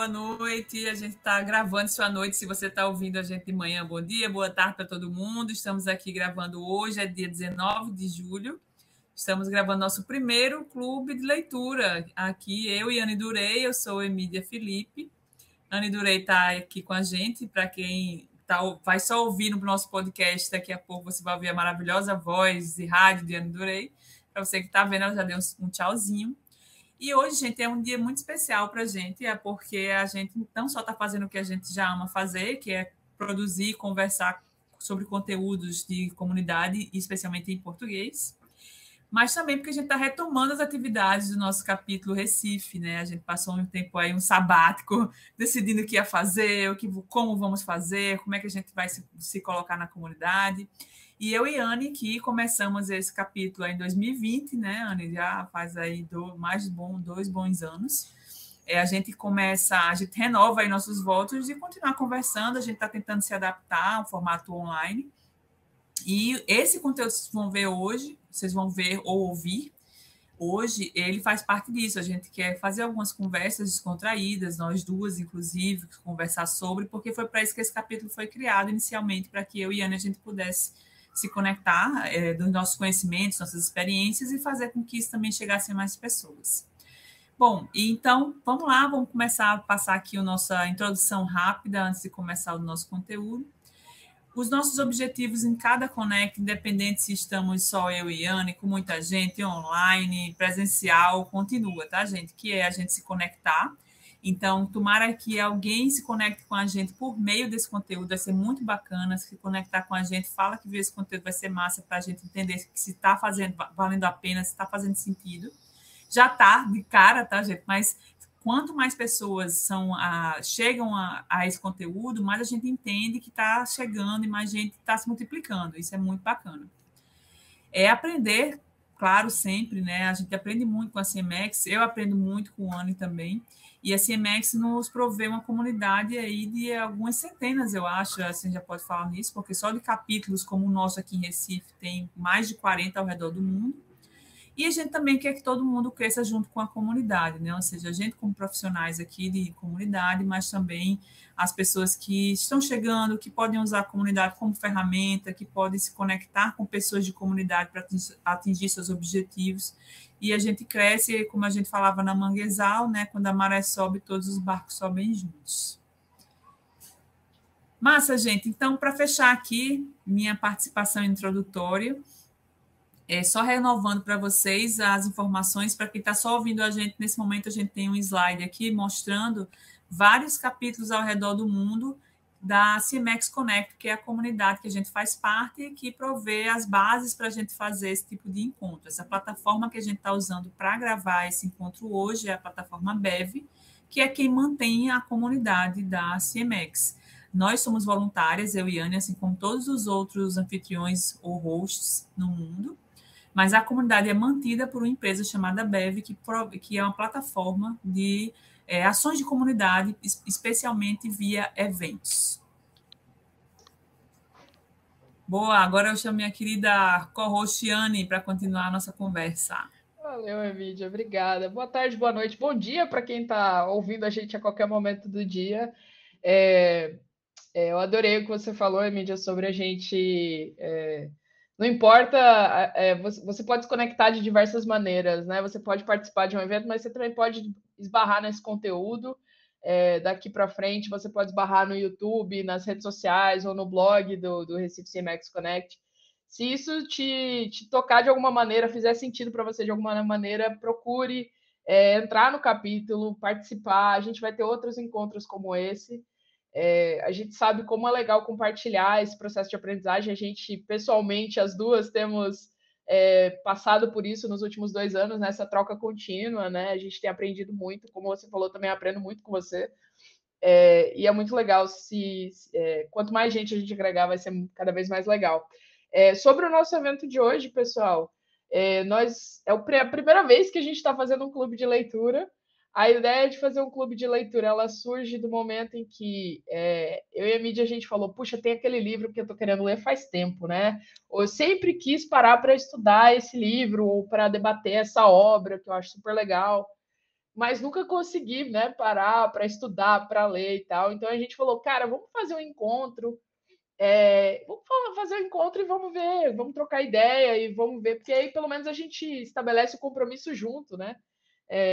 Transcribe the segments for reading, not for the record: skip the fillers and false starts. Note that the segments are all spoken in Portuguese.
boa noite. A gente está gravando sua noite. Se você está ouvindo a gente de manhã, bom dia, boa tarde para todo mundo. Estamos aqui gravando hoje, é dia 19 de julho. Estamos gravando nosso primeiro clube de leitura. Aqui eu e Anne Durei, eu sou Emília Felipe. Anne Durei está aqui com a gente. Para quem vai só ouvir no nosso podcast, daqui a pouco você vai ouvir a maravilhosa voz de rádio de Anne Durei. Para você que está vendo, ela já deu um tchauzinho. E hoje, gente, é um dia muito especial para a gente, é porque a gente não só está fazendo o que a gente já ama fazer, que é produzir e conversar sobre conteúdos de comunidade, especialmente em português, mas também porque a gente está retomando as atividades do nosso capítulo Recife, né? A gente passou um tempo aí, um sabático, decidindo o que ia fazer, como vamos fazer, como é que a gente vai se colocar na comunidade. E eu e Anne, que começamos esse capítulo em 2020, né, Anne? Já faz aí dois bons anos. A gente renova aí nossos votos de continuar conversando, a gente está tentando se adaptar ao formato online. E esse conteúdo que vocês vão ver ou ouvir hoje, ele faz parte disso. A gente quer fazer algumas conversas descontraídas, nós duas, inclusive, conversar sobre, porque foi para isso que esse capítulo foi criado inicialmente, para que eu e Anne a gente pudesse se conectar dos nossos conhecimentos, nossas experiências e fazer com que isso também chegasse a mais pessoas. Bom, então, vamos lá, vamos começar a passar aqui a nossa introdução rápida antes de começar o nosso conteúdo. Os nossos objetivos em cada Connect, independente se estamos só eu e Anne, com muita gente, online, presencial, continua, tá, gente? Que é a gente se conectar. Então, tomara que alguém se conecte com a gente por meio desse conteúdo, vai ser muito bacana se conectar com a gente, fala que esse conteúdo vai ser massa para a gente entender se está valendo a pena, se está fazendo sentido. Já está de cara, tá, gente? Mas quanto mais pessoas chegam a esse conteúdo, mais a gente entende que está chegando e mais gente está se multiplicando. Isso é muito bacana. É aprender, claro, sempre, né? A gente aprende muito com a CMX, eu aprendo muito com o Anne também, e a CMX nos provê uma comunidade aí de algumas centenas, eu acho, assim, já pode falar nisso, porque só de capítulos como o nosso aqui em Recife tem mais de 40 ao redor do mundo. E a gente também quer que todo mundo cresça junto com a comunidade, né? Ou seja, a gente como profissionais aqui de comunidade, mas também as pessoas que estão chegando, que podem usar a comunidade como ferramenta, que podem se conectar com pessoas de comunidade para atingir seus objetivos. E a gente cresce, como a gente falava na Manguezal, né? Quando a maré sobe, todos os barcos sobem juntos. Massa, gente. Então, para fechar aqui minha participação introdutória, só renovando para vocês as informações, para quem está só ouvindo a gente, nesse momento a gente tem um slide aqui mostrando vários capítulos ao redor do mundo da CMX Connect, que é a comunidade que a gente faz parte e que provê as bases para a gente fazer esse tipo de encontro. Essa plataforma que a gente está usando para gravar esse encontro hoje é a plataforma Bev, que é quem mantém a comunidade da CMX. Nós somos voluntárias, eu e Anne, assim como todos os outros anfitriões ou hosts no mundo, mas a comunidade é mantida por uma empresa chamada Bev, que é uma plataforma de ações de comunidade, especialmente via eventos. Boa, agora eu chamo minha querida co-host Anne para continuar a nossa conversa. Valeu, Emília, obrigada. Boa tarde, boa noite, bom dia para quem está ouvindo a gente a qualquer momento do dia. Eu adorei o que você falou, Emília, sobre a gente... não importa, você pode se conectar de diversas maneiras, né? Você pode participar de um evento, mas você também pode esbarrar nesse conteúdo. Daqui para frente, você pode esbarrar no YouTube, nas redes sociais ou no blog do Recife CMX Connect. Se isso te tocar de alguma maneira, fizer sentido para você de alguma maneira, procure entrar no capítulo, participar. A gente vai ter outros encontros como esse. A gente sabe como é legal compartilhar esse processo de aprendizagem. A gente, pessoalmente, as duas temos passado por isso nos últimos 2 anos, nessa troca contínua, né? A gente tem aprendido muito, como você falou, também aprendo muito com você. E é muito legal quanto mais gente a gente agregar, vai ser cada vez mais legal. Sobre o nosso evento de hoje, pessoal, é a primeira vez que a gente está fazendo um clube de leitura. A ideia de fazer um clube de leitura, ela surge do momento em que eu e a Mídia, a gente falou, puxa, tem aquele livro que eu estou querendo ler faz tempo, né? Ou eu sempre quis parar para estudar esse livro ou para debater essa obra, que eu acho super legal. mas nunca consegui, né, parar para estudar, para ler e tal. Então a gente falou, cara, vamos fazer um encontro, fazer um encontro e vamos ver, vamos trocar ideia e vamos ver, porque aí pelo menos a gente estabelece o compromisso junto, né?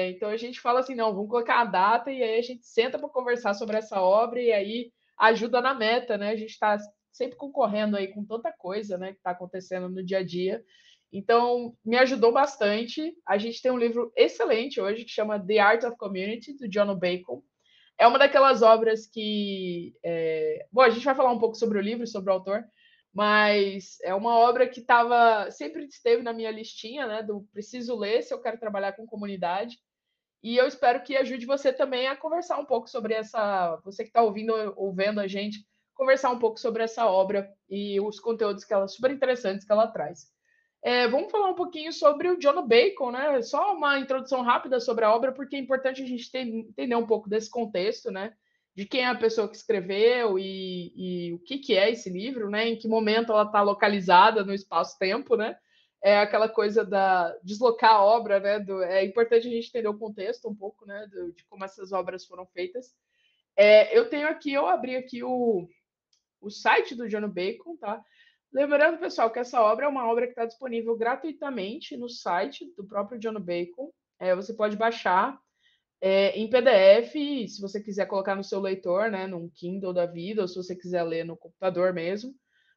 Então a gente fala assim, não, vamos colocar a data e aí a gente senta para conversar sobre essa obra e aí ajuda na meta, né? A gente está sempre concorrendo aí com tanta coisa, né, que está acontecendo no dia a dia. Então, me ajudou bastante. A gente tem um livro excelente hoje que chama The Art of Community, do John Bacon. É uma daquelas obras que. Bom, a gente vai falar um pouco sobre o livro, sobre o autor, mas é uma obra que sempre esteve na minha listinha, né? Do preciso ler se eu quero trabalhar com comunidade. E eu espero que ajude você também a conversar um pouco sobre essa. Você que está ouvindo ou vendo a gente, conversar um pouco sobre essa obra e os conteúdos que ela super interessantes que ela traz. Vamos falar um pouquinho sobre o John Bacon, né? Só uma introdução rápida sobre a obra, porque é importante a gente entender um pouco desse contexto, né? De quem é a pessoa que escreveu e o que é esse livro, né? Em que momento ela está localizada no espaço-tempo, né? É aquela coisa da deslocar a obra, né? É importante a gente entender o contexto um pouco, né? De como essas obras foram feitas. Eu abri aqui o site do John Bacon, tá? Lembrando, pessoal, que essa obra é uma obra que está disponível gratuitamente no site do próprio John Bacon. Você pode baixar em PDF, se você quiser colocar no seu leitor, né, num Kindle da vida, ou se você quiser ler no computador mesmo,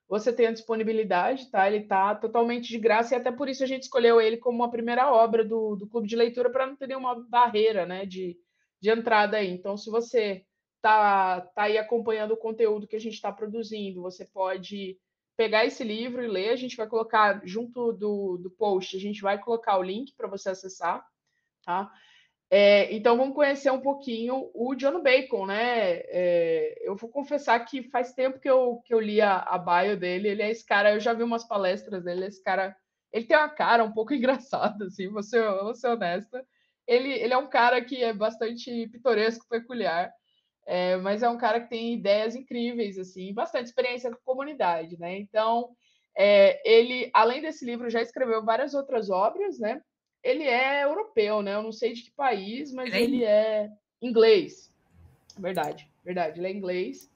você tem a disponibilidade, tá? Ele está totalmente de graça e até por isso a gente escolheu ele como a primeira obra do Clube de Leitura para não ter nenhuma barreira, né, de entrada aí. Então, se você tá aí acompanhando o conteúdo que a gente está produzindo, você pode pegar esse livro e ler. A gente vai colocar junto do post, a gente vai colocar o link para você acessar, tá? Então vamos conhecer um pouquinho o John Bacon, né? Eu vou confessar que faz tempo que eu li a bio dele. Ele é esse cara, eu já vi umas palestras dele. Esse cara, ele tem uma cara um pouco engraçada, assim, vou ser honesta. Ele é um cara que é bastante pitoresco, peculiar, mas é um cara que tem ideias incríveis, assim, bastante experiência com comunidade, né? Então, ele, além desse livro, já escreveu várias outras obras, né? Ele é europeu, né? Eu não sei de que país, mas ele é inglês. Verdade, verdade, ele é inglês.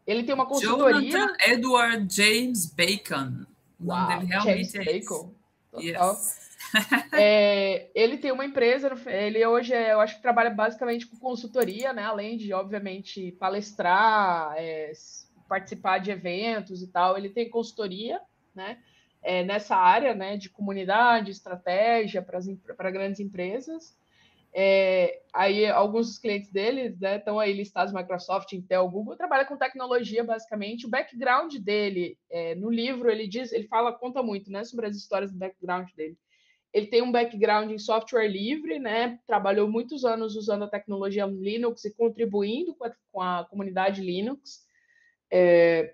Ele tem uma consultoria. Jonathan Edward James Bacon. O nome dele realmente James Bacon. Esse. Total. Yes. Ele tem uma empresa, ele hoje eu acho que trabalha basicamente com consultoria, né? Além de, obviamente, palestrar, participar de eventos e tal, ele tem consultoria, né? Nessa área, né? De comunidade, estratégia para grandes empresas. Aí alguns dos clientes dele, né, estão aí listados: Microsoft, Intel, Google. Trabalha com tecnologia basicamente. O background dele, no livro, ele fala, conta muito, né, sobre as histórias do background dele. Ele tem um background em software livre, né? Trabalhou muitos anos usando a tecnologia Linux e contribuindo com a comunidade Linux.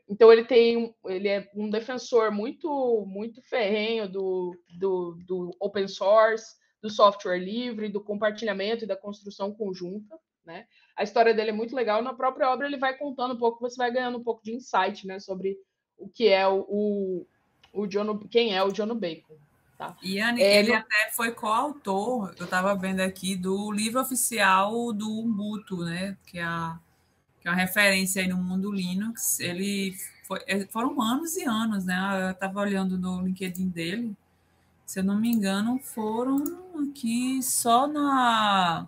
Então ele é um defensor muito ferrenho do open source, do software livre, do compartilhamento e da construção conjunta, né? A história dele é muito legal. Na própria obra ele vai contando um pouco, você vai ganhando um pouco de insight, né, sobre o que é quem é o John Bacon. Tá? Iane, ele até foi coautor, eu estava vendo aqui, do livro oficial do Ubuntu, né? Que é uma referência aí no mundo Linux. Foram anos e anos, né? Eu estava olhando no LinkedIn dele. Se eu não me engano, foram aqui só na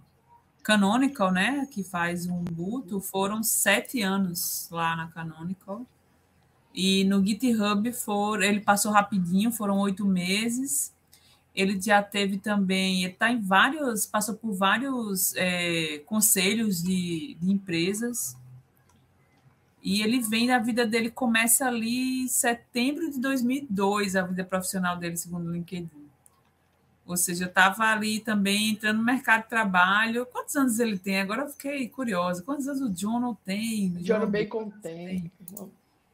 Canonical, né? Que faz o Ubuntu, foram 7 anos lá na Canonical. E no GitHub ele passou rapidinho, foram 8 meses. Ele já teve também, ele tá em vários, passou por vários conselhos de empresas. E ele vem, a vida dele começa ali em setembro de 2002, a vida profissional dele, segundo o LinkedIn. Ou seja, eu estava ali também entrando no mercado de trabalho. Quantos anos ele tem? Agora eu fiquei curiosa. Quantos anos o John tem? O John Bacon tem.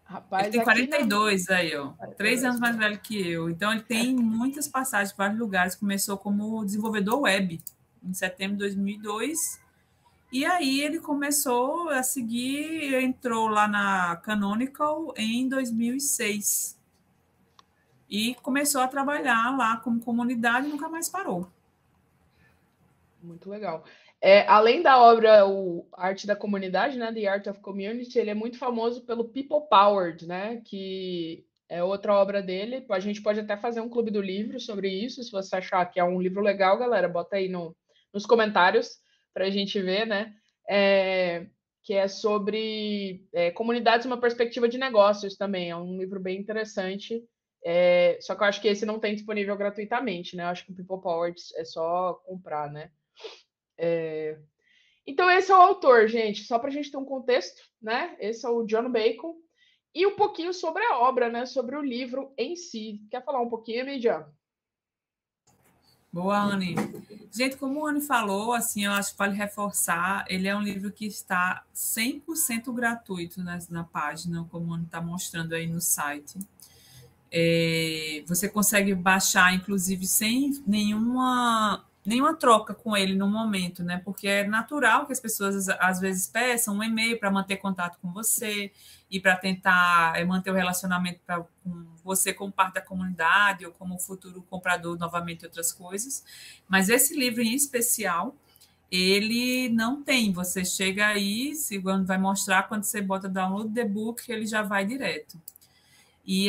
Rapaz, ele tem 42 aí, ó. 3 anos mais velho que eu. Então, ele tem muitas passagens em vários lugares. Começou como desenvolvedor web em setembro de 2002. E aí ele começou a seguir, entrou lá na Canonical em 2006. E começou a trabalhar lá como comunidade e nunca mais parou. Muito legal. Além da obra o Arte da Comunidade, né, The Art of Community, ele é muito famoso pelo People Powered, né, que é outra obra dele. A gente pode até fazer um clube do livro sobre isso, se você achar que é um livro legal, galera, bota aí nos comentários para a gente ver, né, que é sobre comunidades, uma perspectiva de negócios também. É um livro bem interessante. Só que eu acho que esse não tem disponível gratuitamente, né? Eu acho que o People Powered é só comprar, né? Então, esse é o autor, gente, só para a gente ter um contexto, né? Esse é o John Bacon. E um pouquinho sobre a obra, né? Sobre o livro em si. Quer falar um pouquinho, Mídia? Boa, Anne. Gente, como o Anne falou, assim, eu acho que vale reforçar, ele é um livro que está 100% gratuito na página, como o Anne está mostrando aí no site. Você consegue baixar, inclusive, sem nenhuma troca com ele no momento, né? Porque é natural que as pessoas às vezes peçam um e-mail para manter contato com você e para tentar manter o relacionamento com você como parte da comunidade ou como futuro comprador novamente de outras coisas. Mas esse livro em especial, ele não tem. Você chega aí, se vai mostrar quando você bota download the book, ele já vai direto. E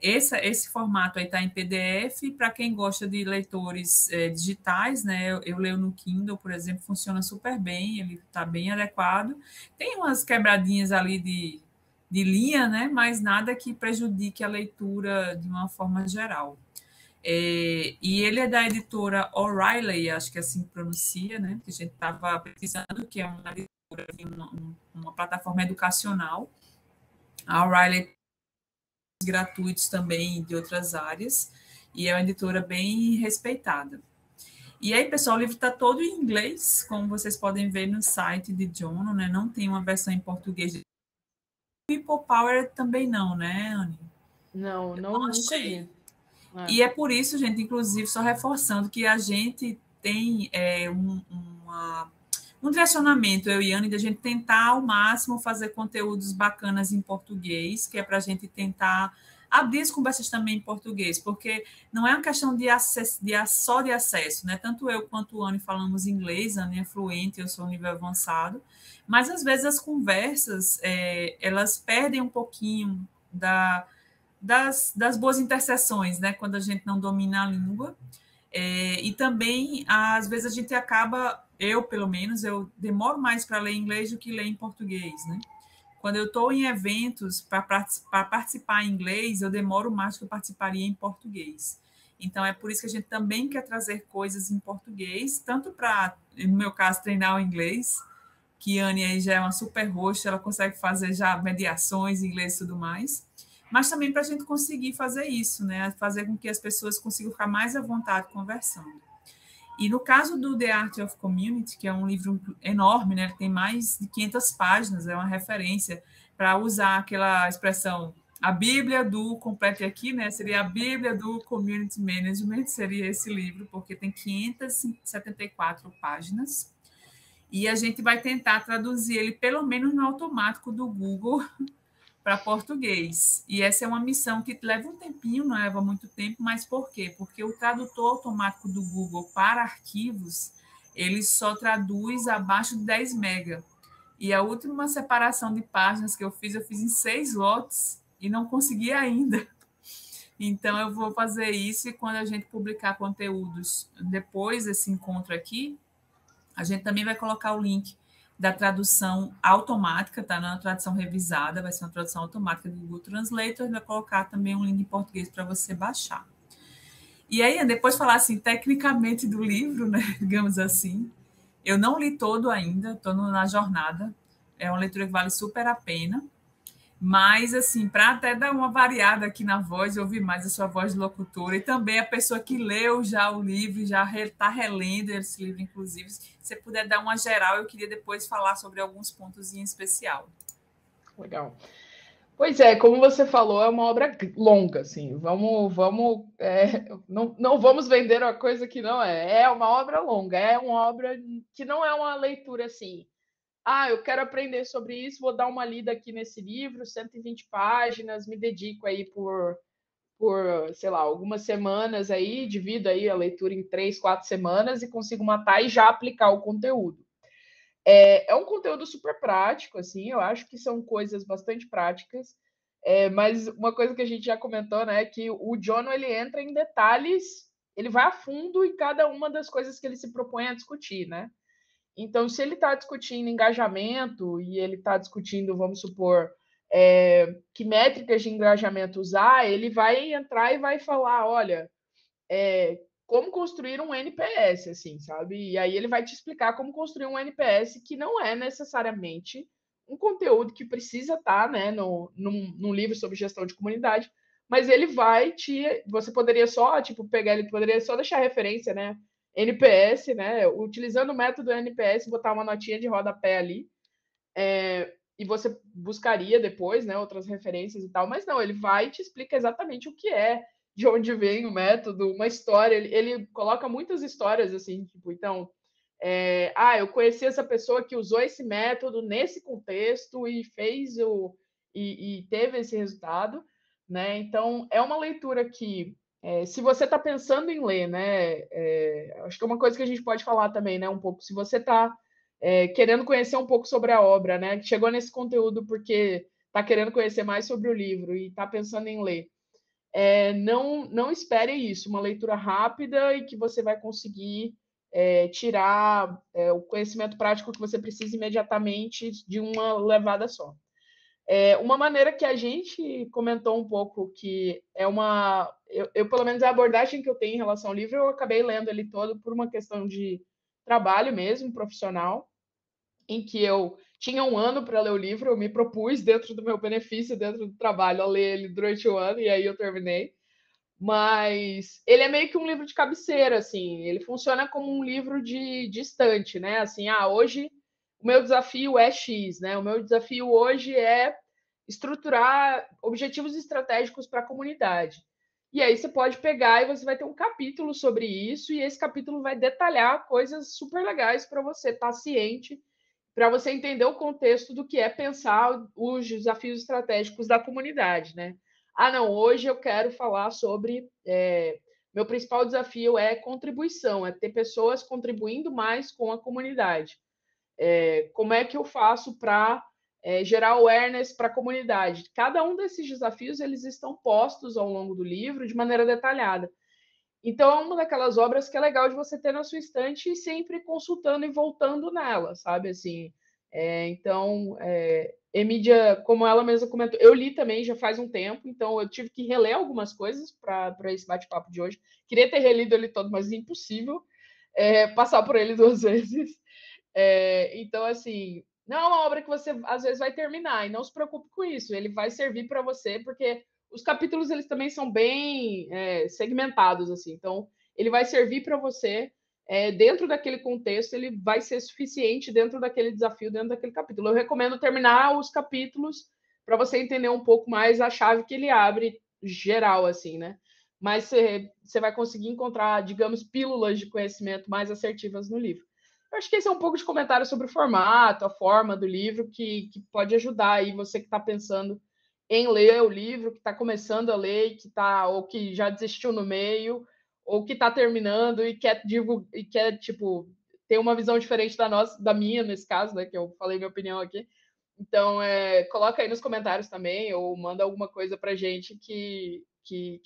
esse formato aí está em PDF. Para quem gosta de leitores digitais, né? Eu leio no Kindle, por exemplo, funciona super bem, ele está bem adequado. Tem umas quebradinhas ali de linha, né? Mas nada que prejudique a leitura de uma forma geral. E ele é da editora O'Reilly, acho que assim pronuncia, né? Que a gente estava pesquisando, que é uma editora de uma plataforma educacional. A O'Reilly gratuitos também de outras áreas, e é uma editora bem respeitada. E aí, pessoal, o livro está todo em inglês, como vocês podem ver no site de John, né? Não tem uma versão em português. People Power também não, né, Anne? Não, nunca Achei. vi. E é por isso, gente, inclusive, só reforçando que a gente tem um direcionamento, eu e Anne, de a gente tentar ao máximo fazer conteúdos bacanas em português, que é para a gente tentar abrir as conversas também em português, porque não é uma questão de acesso, só de acesso, né? Tanto eu quanto o Anne falamos inglês, a Anne é fluente, eu sou nível avançado, mas às vezes as conversas, elas perdem um pouquinho das boas interseções, né? Quando a gente não domina a língua. E também, às vezes, a gente acaba, eu pelo menos, eu demoro mais para ler inglês do que ler em português, né? Quando eu estou em eventos para participar em inglês, eu demoro mais do que eu participaria em português. Então, é por isso que a gente também quer trazer coisas em português, tanto para, no meu caso, treinar o inglês, que a Anne aí já é uma super host, ela consegue fazer já mediações em inglês e tudo mais, mas também para a gente conseguir fazer isso, né? Fazer com que as pessoas consigam ficar mais à vontade conversando. E no caso do The Art of Community, que é um livro enorme, né? Ele tem mais de 500 páginas, é uma referência para usar aquela expressão, a Bíblia do, complete aqui, né? Seria a Bíblia do Community Management, seria esse livro, porque tem 574 páginas. E a gente vai tentar traduzir ele, pelo menos no automático do Google, para português. E essa é uma missão que leva um tempinho, não leva muito tempo, mas por quê? Porque o tradutor automático do Google para arquivos, ele só traduz abaixo de 10 mega. E a última separação de páginas que eu fiz em 6 lotes e não consegui ainda. Então, eu vou fazer isso e quando a gente publicar conteúdos depois desse encontro aqui, a gente também vai colocar o link da tradução automática, tá? Não é uma tradução revisada, vai ser uma tradução automática do Google Translator, vai colocar também um link em português para você baixar. E aí, depois falar assim, tecnicamente do livro, né? Digamos assim, eu não li todo ainda, estou na jornada, é uma leitura que vale super a pena, mas, assim, para até dar uma variada aqui na voz, ouvir mais a sua voz de locutora, e também a pessoa que leu já o livro, já está relendo esse livro, inclusive, se você puder dar uma geral, eu queria depois falar sobre alguns pontos em especial. Legal. Pois é, como você falou, é uma obra longa, assim. Não vamos vender uma coisa que não é. É uma obra longa, é uma obra que não é uma leitura assim. Ah, eu quero aprender sobre isso, vou dar uma lida aqui nesse livro, 120 páginas, me dedico aí por por, sei lá, algumas semanas aí, divido aí a leitura em 3, 4 semanas e consigo matar e já aplicar o conteúdo. É um conteúdo super prático, assim, eu acho que são coisas bastante práticas, mas uma coisa que a gente já comentou, né, é que o John, ele entra em detalhes, ele vai a fundo em cada uma das coisas que ele se propõe a discutir, né? Então, se ele está discutindo engajamento e ele está discutindo, vamos supor, que métricas de engajamento usar, ele vai entrar e vai falar, olha, como construir um NPS, assim, sabe? E aí ele vai te explicar como construir um NPS que não é necessariamente um conteúdo que precisa estar, né, num livro sobre gestão de comunidade, mas ele vai você poderia só, tipo, pegar, ele poderia só deixar referência, né, NPS, né, utilizando o método NPS, botar uma notinha de rodapé ali, e você buscaria depois, né, outras referências e tal, mas não, ele vai e te explica exatamente o que é, de onde vem o método, uma história, ele coloca muitas histórias, assim, tipo, então, eu conheci essa pessoa que usou esse método nesse contexto e fez e teve esse resultado, né, então, é uma leitura que, se você está pensando em ler, né, acho que é uma coisa que a gente pode falar também, né, um pouco, se você está querendo conhecer um pouco sobre a obra, né? Chegou nesse conteúdo porque está querendo conhecer mais sobre o livro e está pensando em ler. Não espere isso, uma leitura rápida e que você vai conseguir tirar o conhecimento prático que você precisa imediatamente de uma levada só. Uma maneira que a gente comentou um pouco que é uma... Eu, pelo menos, a abordagem que eu tenho em relação ao livro, eu acabei lendo ele todo por uma questão de trabalho mesmo, profissional, em que eu tinha um ano para ler o livro, eu me propus, dentro do meu benefício, dentro do trabalho, a ler ele durante o ano, e aí eu terminei. Mas ele é meio que um livro de cabeceira, assim, ele funciona como um livro de estante, né? Assim, hoje o meu desafio é X, né? O meu desafio hoje é estruturar objetivos estratégicos para a comunidade. E aí você pode pegar e você vai ter um capítulo sobre isso, e esse capítulo vai detalhar coisas super legais para você estar ciente, para você entender o contexto do que é pensar os desafios estratégicos da comunidade, né? Não, hoje eu quero falar sobre. Meu principal desafio é contribuição, é ter pessoas contribuindo mais com a comunidade. Como é que eu faço para gerar awareness para a comunidade? Cada um desses desafios eles estão postos ao longo do livro de maneira detalhada. Então, é uma daquelas obras que é legal de você ter na sua estante e sempre consultando e voltando nela, sabe? Assim, então, Emídia, como ela mesma comentou, eu li também já faz um tempo, então eu tive que reler algumas coisas para esse bate-papo de hoje. Queria ter relido ele todo, mas impossível passar por ele 2 vezes. Então, assim, não é uma obra que você às vezes vai terminar, e não se preocupe com isso, ele vai servir para você, porque os capítulos eles também são bem segmentados, assim, então ele vai servir para você dentro daquele contexto, ele vai ser suficiente dentro daquele desafio, dentro daquele capítulo. Eu recomendo terminar os capítulos para você entender um pouco mais a chave que ele abre geral, assim, né? Mas você vai conseguir encontrar, digamos, pílulas de conhecimento mais assertivas no livro. Eu acho que esse é um pouco de comentário sobre o formato, a forma do livro, que pode ajudar aí você que está pensando em ler o livro, que está começando a ler, ou que já desistiu no meio, ou que está terminando e quer tipo, ter uma visão diferente da minha, nesse caso, né? Que eu falei minha opinião aqui. Então, coloca aí nos comentários também, ou manda alguma coisa para gente que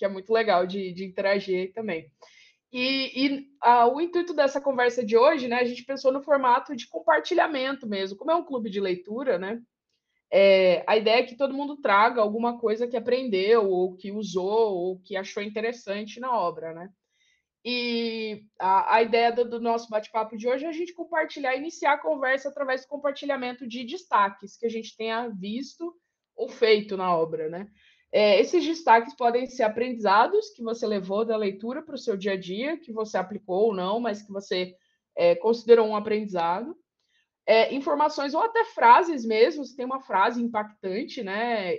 é muito legal de interagir também. O intuito dessa conversa de hoje, né, a gente pensou no formato de compartilhamento mesmo. Como é um clube de leitura, né, a ideia é que todo mundo traga alguma coisa que aprendeu, ou que usou, ou que achou interessante na obra, né? E a ideia do nosso bate-papo de hoje é a gente compartilhar, iniciar a conversa através do compartilhamento de destaques que a gente tenha visto ou feito na obra, né? Esses destaques podem ser aprendizados que você levou da leitura para o seu dia a dia, que você aplicou ou não, mas que você considerou um aprendizado. Informações ou até frases mesmo, se tem uma frase impactante, né,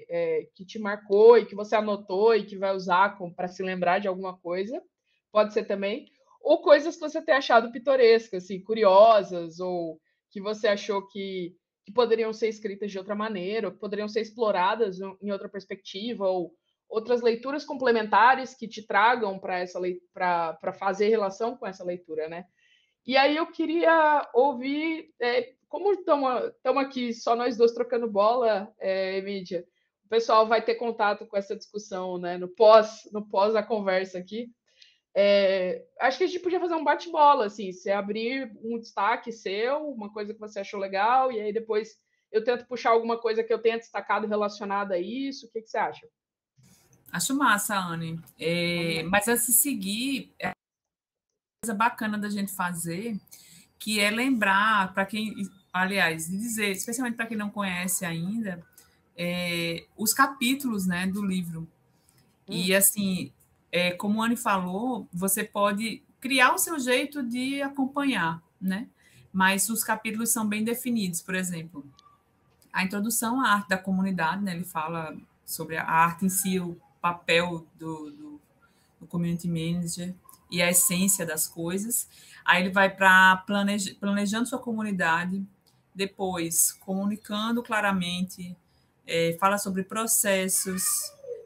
que te marcou e que você anotou e que vai usar para se lembrar de alguma coisa, pode ser também, ou coisas que você tenha achado pitorescas, assim, curiosas, ou que você achou que poderiam ser escritas de outra maneira, ou que poderiam ser exploradas em outra perspectiva, ou outras leituras complementares que te tragam para fazer relação com essa leitura, né? E aí eu queria ouvir, como estamos aqui só nós dois trocando bola, Mídia, o pessoal vai ter contato com essa discussão, né? No pós a conversa aqui. Acho que a gente podia fazer um bate-bola, assim, você abrir um destaque seu, uma coisa que você achou legal, e aí depois eu tento puxar alguma coisa que eu tenha destacado relacionada a isso. O que você acha? Acho massa, Anne. Mas a se seguir, é uma coisa bacana da gente fazer, que é lembrar, para quem, aliás, dizer, especialmente para quem não conhece ainda, os capítulos, né, do livro. E, assim, como a Anne falou, você pode criar o seu jeito de acompanhar, né? Mas os capítulos são bem definidos, por exemplo. A introdução à arte da comunidade, né? Ele fala sobre a arte em si, o papel do community manager e a essência das coisas. Aí ele vai para planejando sua comunidade, depois comunicando claramente, fala sobre processos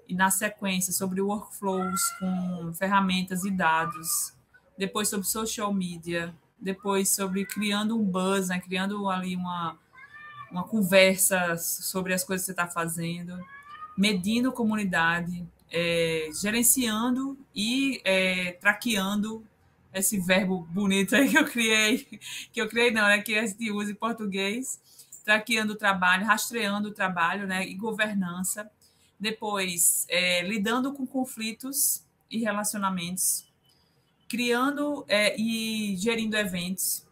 e, na sequência, sobre workflows com ferramentas e dados, depois sobre social media, depois sobre criando um buzz, né? Criando ali uma conversa sobre as coisas que você está fazendo, medindo comunidade, gerenciando e traqueando esse verbo bonito aí que eu criei não, né, que a gente usa em português, traqueando o trabalho, rastreando o trabalho, né, e governança. Depois, lidando com conflitos e relacionamentos, criando e gerindo eventos,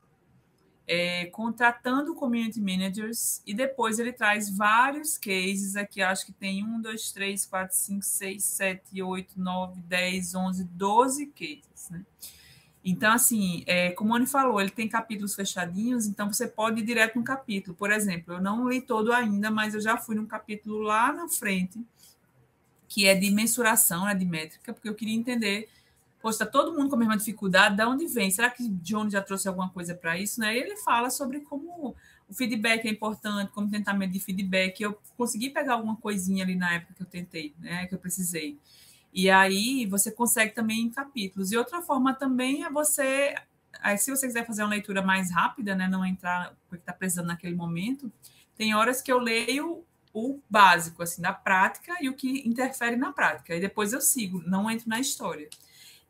contratando community managers, e depois ele traz vários cases aqui, acho que tem 1, 2, 3, 4, 5, 6, 7, 8, 9, 10, 11, 12 cases, né? Então, assim, como a Anne falou, ele tem capítulos fechadinhos, então você pode ir direto num capítulo. Por exemplo, eu não li todo ainda, mas eu já fui num capítulo lá na frente, que é de mensuração, né, de métrica, porque eu queria entender, poxa, está todo mundo com a mesma dificuldade, de onde vem? Será que John já trouxe alguma coisa para isso? Né? E ele fala sobre como o feedback é importante, como tentar medir feedback. Eu consegui pegar alguma coisinha ali na época que eu tentei, né, que eu precisei. E aí você consegue também em capítulos. E outra forma também é você, aí, se você quiser fazer uma leitura mais rápida, né, não entrar porque está precisando naquele momento, tem horas que eu leio o básico, assim, da prática e o que interfere na prática. E depois eu sigo, não entro na história.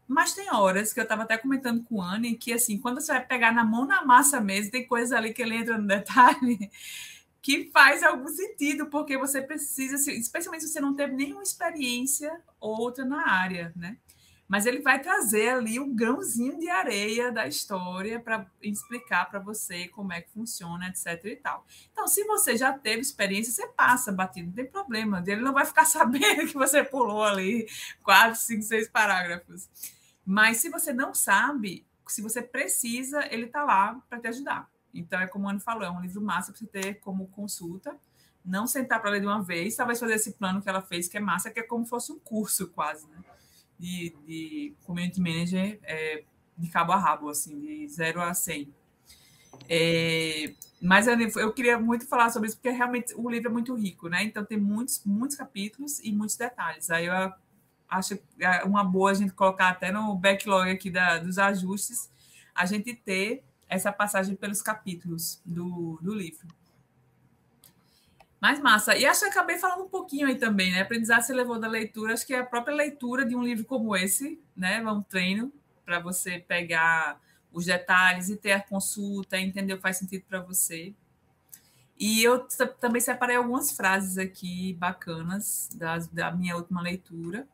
Mas tem horas que eu estava até comentando com a Anne que, assim, quando você vai pegar na mão na massa mesmo, tem coisas ali que ele entra no detalhe que faz algum sentido, porque você precisa, especialmente se você não teve nenhuma experiência outra na área, né? Mas ele vai trazer ali o grãozinho de areia da história para explicar para você como é que funciona, etc. e tal. Então, se você já teve experiência, você passa batido, não tem problema. Ele não vai ficar sabendo que você pulou ali 4, 5, 6 parágrafos. Mas se você não sabe, se você precisa, ele está lá para te ajudar. Então, é como o Anne falou, é um livro massa para você ter como consulta, não sentar para ler de uma vez, talvez fazer esse plano que ela fez, que é massa, que é como se fosse um curso quase, né? De community manager de cabo a rabo, assim, de 0 a 100. Mas eu queria muito falar sobre isso, porque realmente o livro é muito rico, né? Então, tem muitos, muitos capítulos e muitos detalhes. Aí eu acho uma boa a gente colocar até no backlog aqui dos ajustes, a gente ter essa passagem pelos capítulos do livro. Mas massa. E acho que acabei falando um pouquinho aí também, né? Aprendizado você levou da leitura, acho que é a própria leitura de um livro como esse, né? Um treino para você pegar os detalhes e ter a consulta, entender o que faz sentido para você. E eu também separei algumas frases aqui bacanas da minha última leitura,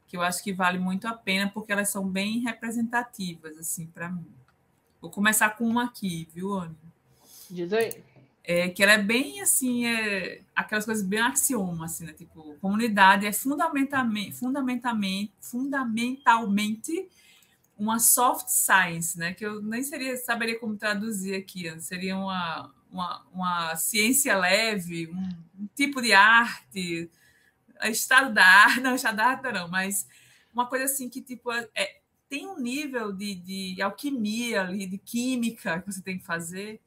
que eu acho que vale muito a pena, porque elas são bem representativas, assim, para mim. Vou começar com uma aqui, viu, Anny? Diz aí. Que ela é bem, assim, aquelas coisas bem axioma, assim, né? Tipo, comunidade é fundamentalmente uma soft science, né? Que eu nem saberia como traduzir aqui. Seria uma ciência leve, um tipo de arte, estado da arte, não, estado da arte não, mas uma coisa assim que, tipo, tem um nível de alquimia ali, de química que você tem que fazer,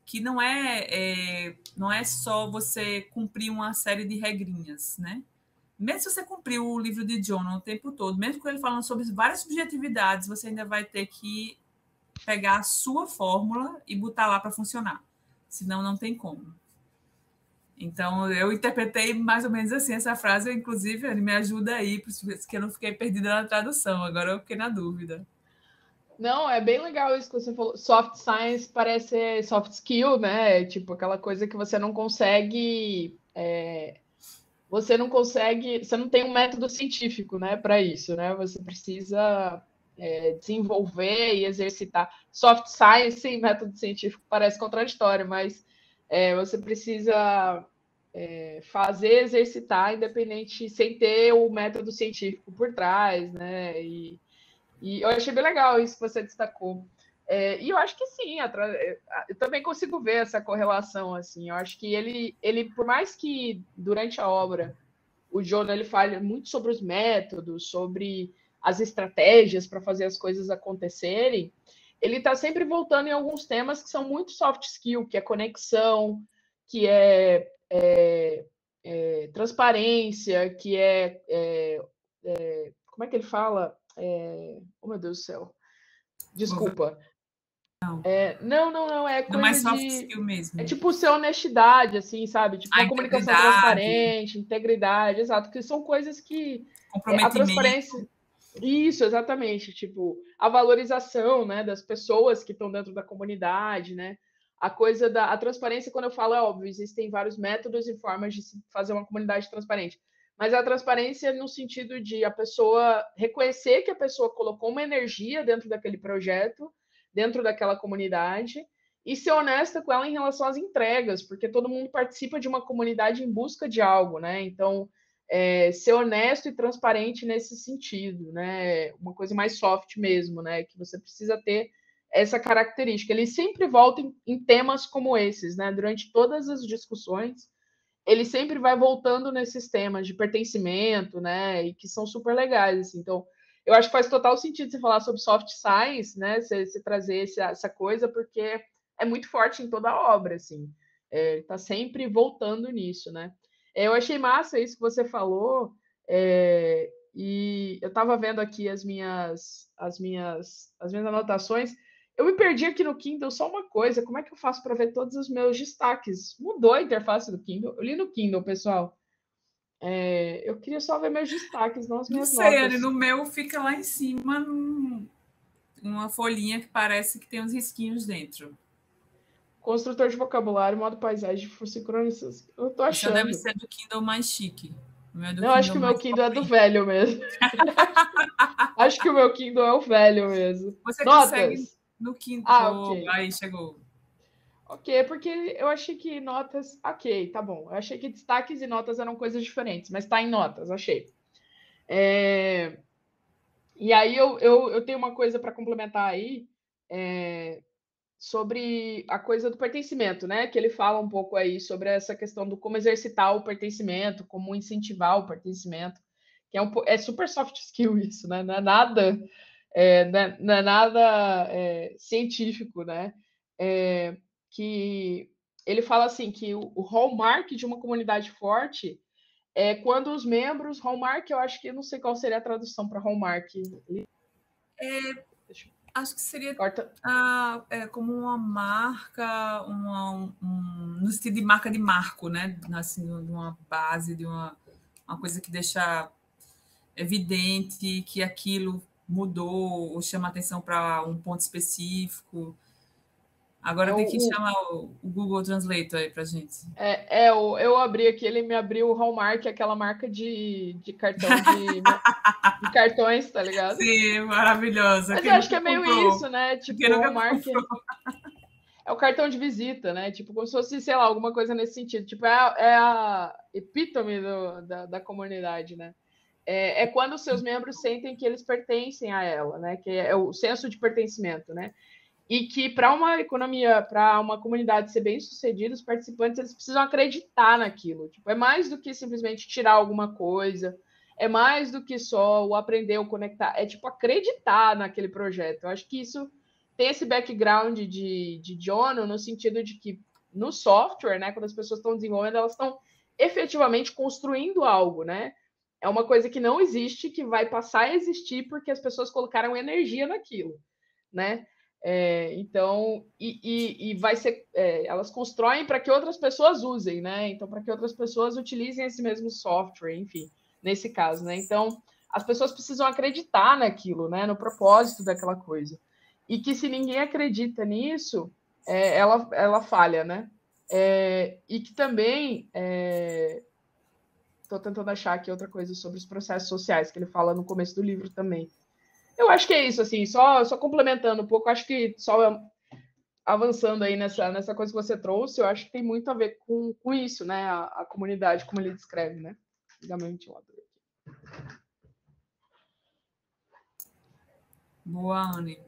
que não é só você cumprir uma série de regrinhas, né? mesmo se você cumprir o livro de John o tempo todo, mesmo com ele falando sobre várias subjetividades, você ainda vai ter que pegar a sua fórmula e botar lá para funcionar. Senão, não tem como. Então, eu interpretei mais ou menos assim essa frase, inclusive, ele me ajuda aí, porque eu não fiquei perdida na tradução, agora eu fiquei na dúvida. Não, é bem legal isso que você falou. Soft science parece soft skill, né? Tipo, aquela coisa que você não consegue. Você não tem um método científico, né, para isso, né? Você precisa desenvolver e exercitar. Soft science sem método científico parece contraditório, mas você precisa fazer, exercitar, independente, sem ter o método científico por trás, né? E eu achei bem legal isso que você destacou. E eu acho que sim, eu também consigo ver essa correlação, assim. Eu acho que ele, por mais que durante a obra o Jonah ele fala muito sobre os métodos, sobre as estratégias para fazer as coisas acontecerem, ele está sempre voltando em alguns temas que são muito soft skill, que é conexão, que é transparência, que como é que ele fala? Oh, meu Deus do céu. Desculpa. Não, Não. É não é coisa soft de. skill É mesmo. tipo ser honestidade, assim, sabe? Tipo A uma comunicação integridade, transparente, integridade, exato, que são coisas que a comprometimento. transparência. Isso, exatamente. Tipo, a valorização, né, das pessoas que estão dentro da comunidade, né? A coisa da a transparência, quando eu falo, é óbvio, existem vários métodos e formas de se fazer uma comunidade transparente. Mas a transparência no sentido de a pessoa reconhecer que a pessoa colocou uma energia dentro daquele projeto, dentro daquela comunidade, e ser honesta com ela em relação às entregas, porque todo mundo participa de uma comunidade em busca de algo, né? Então, ser honesto e transparente nesse sentido, né? Uma coisa mais soft mesmo, né? Que você precisa ter essa característica. Ele sempre volta em temas como esses, né? Durante todas as discussões, ele sempre vai voltando nesses temas de pertencimento, né? E que são super legais, assim. Então, eu acho que faz total sentido você falar sobre soft science, né? Você trazer essa coisa, porque é muito forte em toda a obra, assim. Tá sempre voltando nisso, né? Eu achei massa isso que você falou, e eu estava vendo aqui as minhas anotações. Eu me perdi aqui no Kindle só uma coisa. Como é que eu faço para ver todos os meus destaques? Mudou a interface do Kindle. Eu li no Kindle, pessoal. Eu queria só ver meus destaques, não as Não minhas sei, Anne, notas. no meu fica lá em cima, uma folhinha que parece que tem uns risquinhos dentro. Construtor de vocabulário, modo paisagem, sincronização. Eu tô O seu deve achando. ser do Kindle mais chique. O meu é do Não, acho Kindle que o meu mais Kindle é do pobre. velho mesmo. Acho que o meu Kindle é o velho mesmo. Você consegue Notas. no Kindle. Ah, Pô, ok. aí chegou. Ok, porque eu achei que notas. Ok, tá bom. Eu achei que destaques e notas eram coisas diferentes, mas tá em notas, achei. É, E aí eu tenho uma coisa para complementar aí sobre a coisa do pertencimento, né? Que ele fala um pouco aí sobre essa questão do como exercitar o pertencimento, como incentivar o pertencimento, que é super soft skill isso, né? Não é nada, não é nada científico, né? Que ele fala assim que o hallmark de uma comunidade forte é quando os membros, hallmark, eu acho que eu não sei qual seria a tradução para hallmark. Deixa eu, Acho que seria corta. como uma marca, no estilo de marca de marco, né? Assim, de uma base, de uma coisa que deixa evidente que aquilo mudou ou chama atenção para um ponto específico. É Agora tem que chamar o Google Translator aí para gente. eu abri aqui, ele me abriu o Hallmark, aquela marca de cartão de cartões, tá ligado? Sim, maravilhosa. Mas eu Quem acho que nunca é meio comprou? isso, né? Quem Tipo, o nunca Hallmark comprou? é o cartão de visita, né? Tipo, como se fosse, sei lá, alguma coisa nesse sentido. Tipo, é a epítome da comunidade, né? É quando os seus membros sentem que eles pertencem a ela, né? Que é o senso de pertencimento, né? E que para uma economia, para uma comunidade ser bem sucedida, os participantes eles precisam acreditar naquilo. Tipo, é mais do que simplesmente tirar alguma coisa, é mais do que só o aprender ou conectar, é tipo acreditar naquele projeto. Eu acho que isso tem esse background de Jono no sentido de que no software, né, quando as pessoas estão desenvolvendo, elas estão efetivamente construindo algo, né? é uma coisa que não existe, que vai passar a existir porque as pessoas colocaram energia naquilo, né? Então, vai ser, elas constroem para que outras pessoas usem, né? Então, para que outras pessoas utilizem esse mesmo software, enfim, nesse caso, né? Então, as pessoas precisam acreditar naquilo, né? No propósito daquela coisa. E que se ninguém acredita nisso, ela falha, né? E que também estou tentando achar aqui outra coisa sobre os processos sociais que ele fala no começo do livro também. Eu acho que é isso, assim, só complementando um pouco, acho que só avançando aí nessa coisa que você trouxe, eu acho que tem muito a ver com isso, né? A comunidade, como ele descreve, né? Boa, Anne.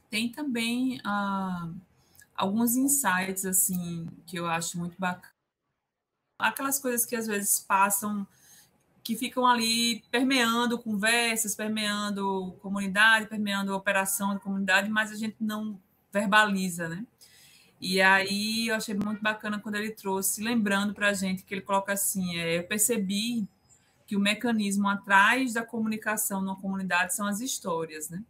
Tem também alguns insights, assim, que eu acho muito bacana. Aquelas coisas que às vezes passam, que ficam ali permeando conversas, permeando comunidade, permeando operação da comunidade, mas a gente não verbaliza, né? E aí eu achei muito bacana quando ele trouxe, lembrando para a gente que ele coloca assim, eu percebi que o mecanismo atrás da comunicação numa comunidade são as histórias, né?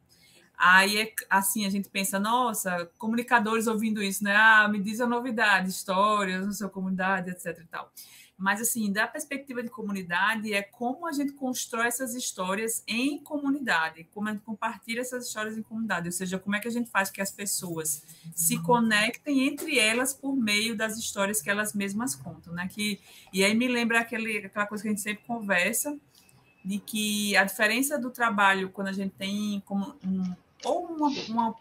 Aí, assim, a gente pensa, nossa, comunicadores ouvindo isso, né? Me diz a novidade, histórias na sua comunidade, etc e tal. Mas, assim, da perspectiva de comunidade, é como a gente constrói essas histórias em comunidade, como a gente compartilha essas histórias em comunidade, ou seja, como é que a gente faz que as pessoas se conectem entre elas por meio das histórias que elas mesmas contam, né? E aí me lembra aquela coisa que a gente sempre conversa, de que a diferença do trabalho quando a gente tem como uma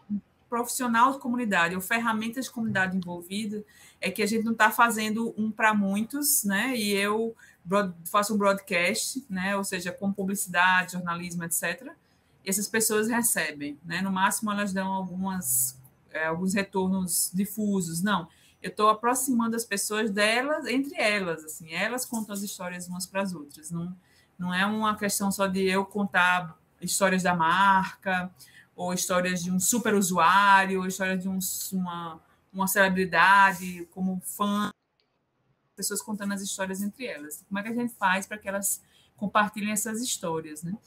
profissional de comunidade ou ferramentas de comunidade envolvida é que a gente não está fazendo um para muitos, né? E eu faço um broadcast, né? Ou seja, com publicidade, jornalismo, etc. E essas pessoas recebem, né? No máximo elas dão alguns retornos difusos. Não, eu estou aproximando as pessoas delas, entre elas, assim, elas contam as histórias umas para as outras. Não é uma questão só de eu contar histórias da marca, ou histórias de um super usuário, ou histórias de uma celebridade como fã, pessoas contando as histórias entre elas. Como é que a gente faz para que elas compartilhem essas histórias, né?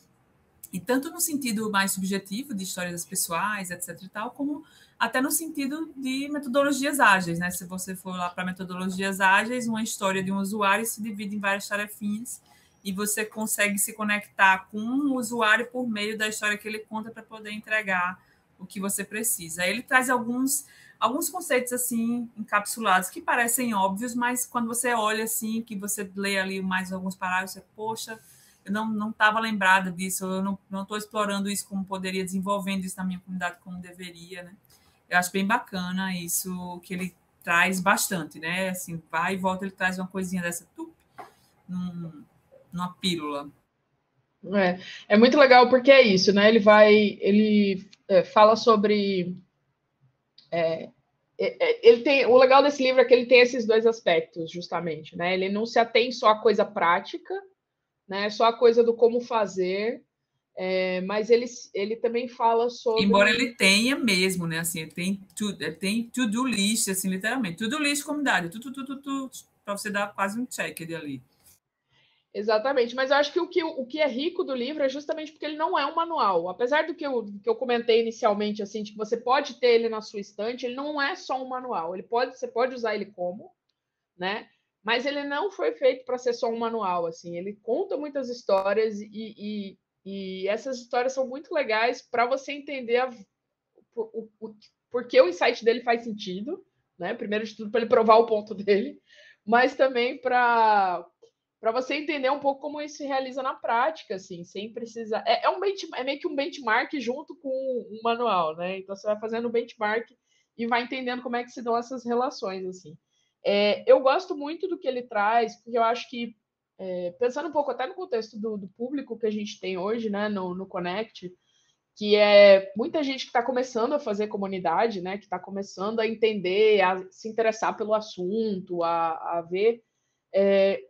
E tanto no sentido mais subjetivo de histórias pessoais, etc e tal, como até no sentido de metodologias ágeis, né? Se você for lá para metodologias ágeis, uma história de um usuário se divide em várias tarefinhas e você consegue se conectar com um usuário por meio da história que ele conta para poder entregar o que você precisa. Aí ele traz alguns conceitos assim encapsulados que parecem óbvios, mas quando você olha assim, que você lê ali mais alguns parágrafos, você, poxa, eu não estava lembrada disso, eu não estou explorando isso como poderia, desenvolvendo isso na minha comunidade como deveria, né? Eu acho bem bacana isso que ele traz bastante, né? Assim, vai e volta, ele traz uma coisinha dessa numa pílula. É muito legal porque é isso, né? Ele fala sobre ele tem o legal desse livro é que ele tem esses dois aspectos, justamente, né? Ele não se atém só à coisa prática, né? Só a coisa do como fazer, mas ele também fala sobre. Embora ele tenha mesmo, né? Assim, tem to-do list, assim, literalmente. To-do list comunidade, para você dar quase um check ali. Exatamente, mas eu acho que o que é rico do livro é justamente porque ele não é um manual. Apesar do que eu comentei inicialmente, assim, de que você pode ter ele na sua estante, ele não é só um manual. Você pode usar ele como, né? Mas ele não foi feito para ser só um manual, assim. Ele conta muitas histórias e essas histórias são muito legais para você entender por que o insight dele faz sentido, né? Primeiro de tudo, para ele provar o ponto dele, mas também para você entender um pouco como isso se realiza na prática, assim, sem precisar. É meio que um benchmark junto com um manual, né? Então você vai fazendo um benchmark e vai entendendo como é que se dão essas relações, assim. Eu gosto muito do que ele traz, porque eu acho que, pensando um pouco até no contexto do público que a gente tem hoje, né, no Connect, que é muita gente que está começando a fazer comunidade, né, que está começando a entender, a se interessar pelo assunto, a ver.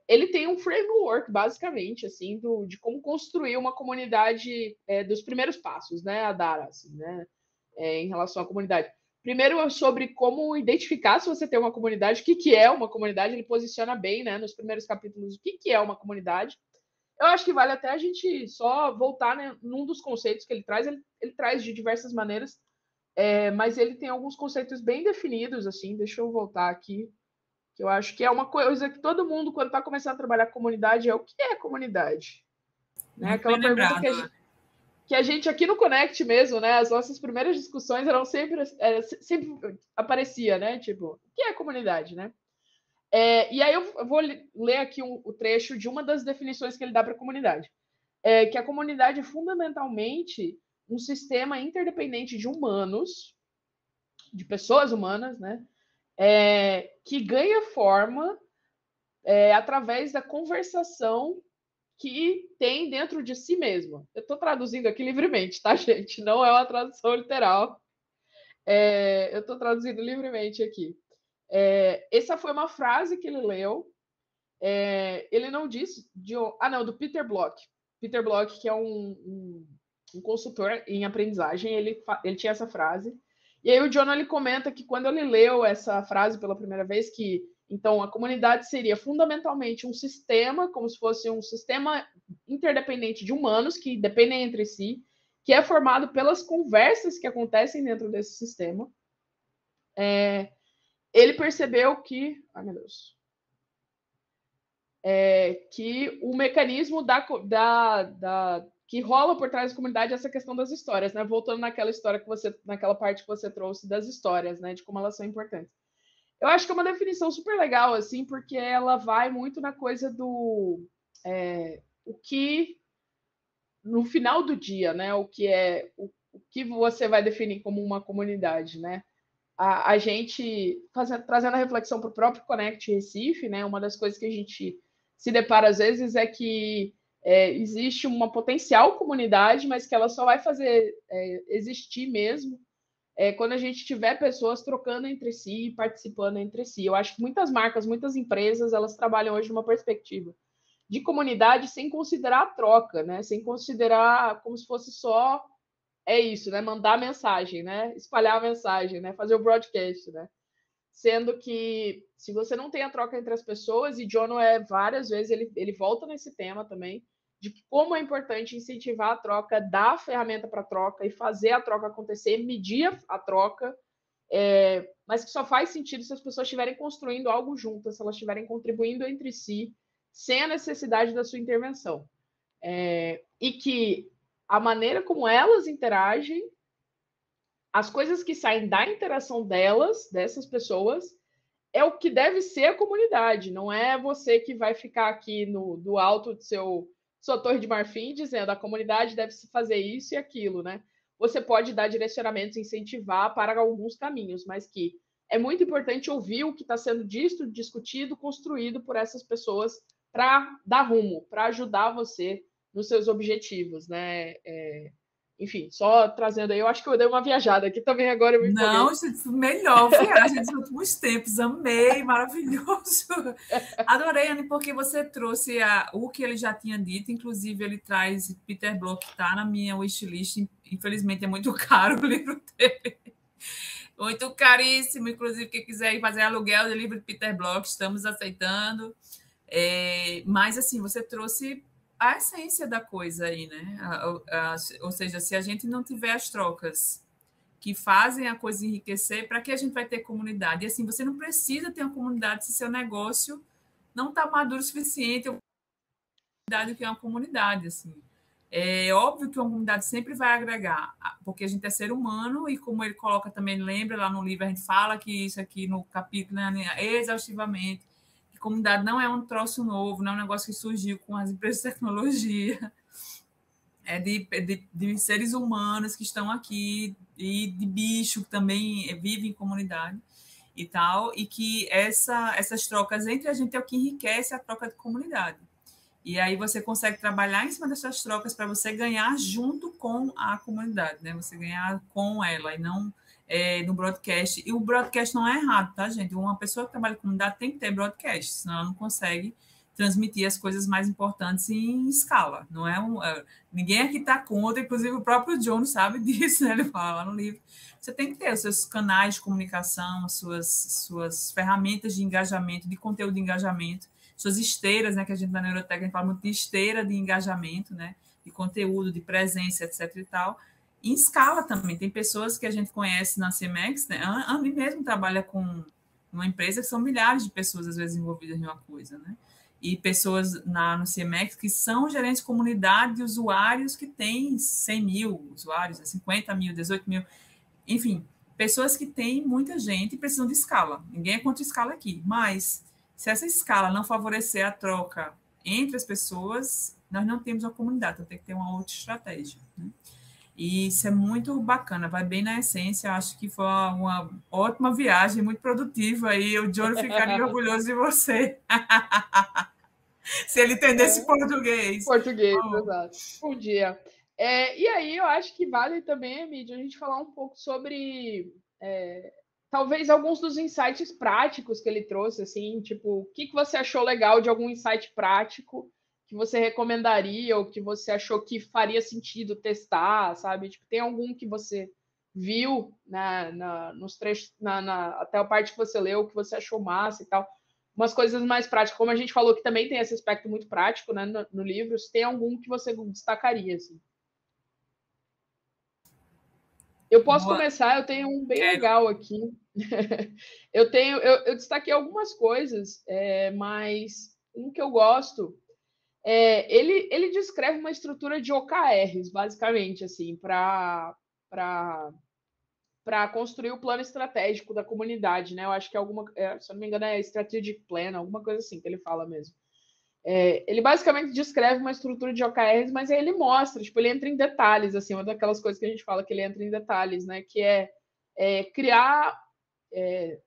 Ele tem um framework, basicamente, assim, de como construir uma comunidade, dos primeiros passos, né, a dar, assim, né, em relação à comunidade. Primeiro, sobre como identificar se você tem uma comunidade, o que é uma comunidade, ele posiciona bem, né, nos primeiros capítulos, o que é uma comunidade. Eu acho que vale até a gente só voltar, né, num dos conceitos que ele traz. Ele traz de diversas maneiras, mas ele tem alguns conceitos bem definidos, assim. Deixa eu voltar aqui, que eu acho que é uma coisa que todo mundo, quando está começando a trabalhar com comunidade, o que é comunidade? Né? Aquela pergunta que a gente aqui no Connect mesmo, né? As nossas primeiras discussões eram sempre aparecia, né? Tipo, o que é comunidade, né? E aí eu vou ler aqui o trecho de uma das definições que ele dá para a comunidade. Que a comunidade é fundamentalmente um sistema interdependente de humanos, de pessoas humanas, né? Que ganha forma através da conversação que tem dentro de si mesma. Eu estou traduzindo aqui livremente, tá, gente? Não é uma tradução literal. Eu estou traduzindo livremente aqui. Essa foi uma frase que ele leu. Ele não disse... do Peter Block. Peter Block, que é um consultor em aprendizagem, ele tinha essa frase. E aí o John, ele comenta que quando ele leu essa frase pela primeira vez, que então a comunidade seria fundamentalmente um sistema, como se fosse um sistema interdependente de humanos que dependem entre si, que é formado pelas conversas que acontecem dentro desse sistema. Ele percebeu que... Ai, meu Deus. Que o mecanismo que rola por trás da comunidade é essa questão das histórias, né? Voltando naquela parte que você trouxe das histórias, né? De como elas são importantes. Eu acho que é uma definição super legal, assim, porque ela vai muito na coisa do o que no final do dia, né? O que você vai definir como uma comunidade, né? A gente trazendo a reflexão para o próprio Connect Recife, né? Uma das coisas que a gente se depara às vezes é que existe uma potencial comunidade, mas que ela só vai fazer existir mesmo quando a gente tiver pessoas trocando entre si e participando entre si. Eu acho que muitas marcas, muitas empresas, elas trabalham hoje numa perspectiva de comunidade sem considerar a troca, né? Sem considerar como se fosse só isso, né? Mandar mensagem, né? Espalhar a mensagem, né? Fazer o broadcast, né? Sendo que se você não tem a troca entre as pessoas, e John várias vezes ele volta nesse tema também, de como é importante incentivar a troca, dar a ferramenta para a troca e fazer a troca acontecer, medir a troca, mas que só faz sentido se as pessoas estiverem construindo algo juntas, se elas estiverem contribuindo entre si, sem a necessidade da sua intervenção. E que a maneira como elas interagem, as coisas que saem da interação dessas pessoas, é o que deve ser a comunidade. Não é você que vai ficar aqui do alto de sua torre de marfim dizendo a comunidade deve se fazer isso e aquilo, né? Você pode dar direcionamentos, incentivar para alguns caminhos, mas que é muito importante ouvir o que está sendo discutido, construído por essas pessoas para dar rumo, para ajudar você nos seus objetivos, né? Enfim, só trazendo aí, eu acho que eu dei uma viajada aqui também agora. Eu me Não, gente, melhor viagem dos últimos tempos, amei, maravilhoso. Adorei, Anne, porque você trouxe o que ele já tinha dito, inclusive ele traz Peter Block, que está na minha wishlist, infelizmente é muito caro o livro dele. Muito caríssimo, inclusive quem quiser ir fazer aluguel do livro de Peter Block, estamos aceitando. Mas, assim, você trouxe a essência da coisa aí, né? Ou seja, se a gente não tiver as trocas que fazem a coisa enriquecer, para que a gente vai ter comunidade? E, assim, você não precisa ter uma comunidade se seu negócio não está maduro o suficiente. O que é uma comunidade, assim. É óbvio que uma comunidade sempre vai agregar, porque a gente é ser humano e, como ele coloca também, lembra lá no livro, a gente fala que isso aqui no capítulo, né, exaustivamente, que comunidade não é um troço novo, não é um negócio que surgiu com as empresas de tecnologia, é de seres humanos que estão aqui e de bicho que também vivem em comunidade e tal, e que essas trocas entre a gente é o que enriquece a troca de comunidade. E aí você consegue trabalhar em cima dessas trocas para você ganhar junto com a comunidade, né? Você ganhar com ela e não no broadcast. E o broadcast não é errado, tá, gente? Uma pessoa que trabalha com comunidade tem que ter broadcast, senão ela não consegue transmitir as coisas mais importantes em escala. Não é ninguém aqui está contra, inclusive o próprio John sabe disso, né? Ele fala lá no livro. Você tem que ter os seus canais de comunicação, as suas ferramentas de engajamento, de conteúdo de engajamento, suas esteiras, né? Que a gente na Neurotécnica fala muito de esteira de engajamento, né? De conteúdo, de presença, etc. e tal. Em escala também. Tem pessoas que a gente conhece na CEMEX, né? A mim mesmo trabalha com uma empresa que são milhares de pessoas, às vezes, envolvidas em uma coisa, né? E pessoas no CEMEX que são gerentes de comunidade de usuários que têm 100 mil usuários, 50 mil, 18 mil, enfim, pessoas que têm muita gente e precisam de escala. Ninguém é contra escala aqui, mas se essa escala não favorecer a troca entre as pessoas, nós não temos uma comunidade, então tem que ter uma outra estratégia, né? E isso é muito bacana, vai bem na essência. Eu acho que foi uma ótima viagem, muito produtiva. E o John ficaria orgulhoso de você. Se ele entendesse português. Português, exato. Bom dia. E aí eu acho que vale também, Emílio, a gente falar um pouco sobre talvez alguns dos insights práticos que ele trouxe, assim, tipo, o que você achou legal de algum insight prático que você recomendaria ou que você achou que faria sentido testar, sabe? Tipo, tem algum que você viu nos trechos, até a parte que você leu, que você achou massa e tal? Umas coisas mais práticas, como a gente falou que também tem esse aspecto muito prático, né, no livro, se tem algum que você destacaria, assim? Eu posso começar, eu tenho um bem legal aqui. Eu destaquei algumas coisas, mas um que eu gosto ele descreve uma estrutura de OKRs, basicamente, assim, para construir o plano estratégico da comunidade, né? Eu acho que se eu não me engano, é Strategic Plan, alguma coisa assim que ele fala mesmo. Ele basicamente descreve uma estrutura de OKRs, mas aí ele mostra, tipo, ele entra em detalhes, assim, uma daquelas coisas que a gente fala que ele entra em detalhes, né? Que criar,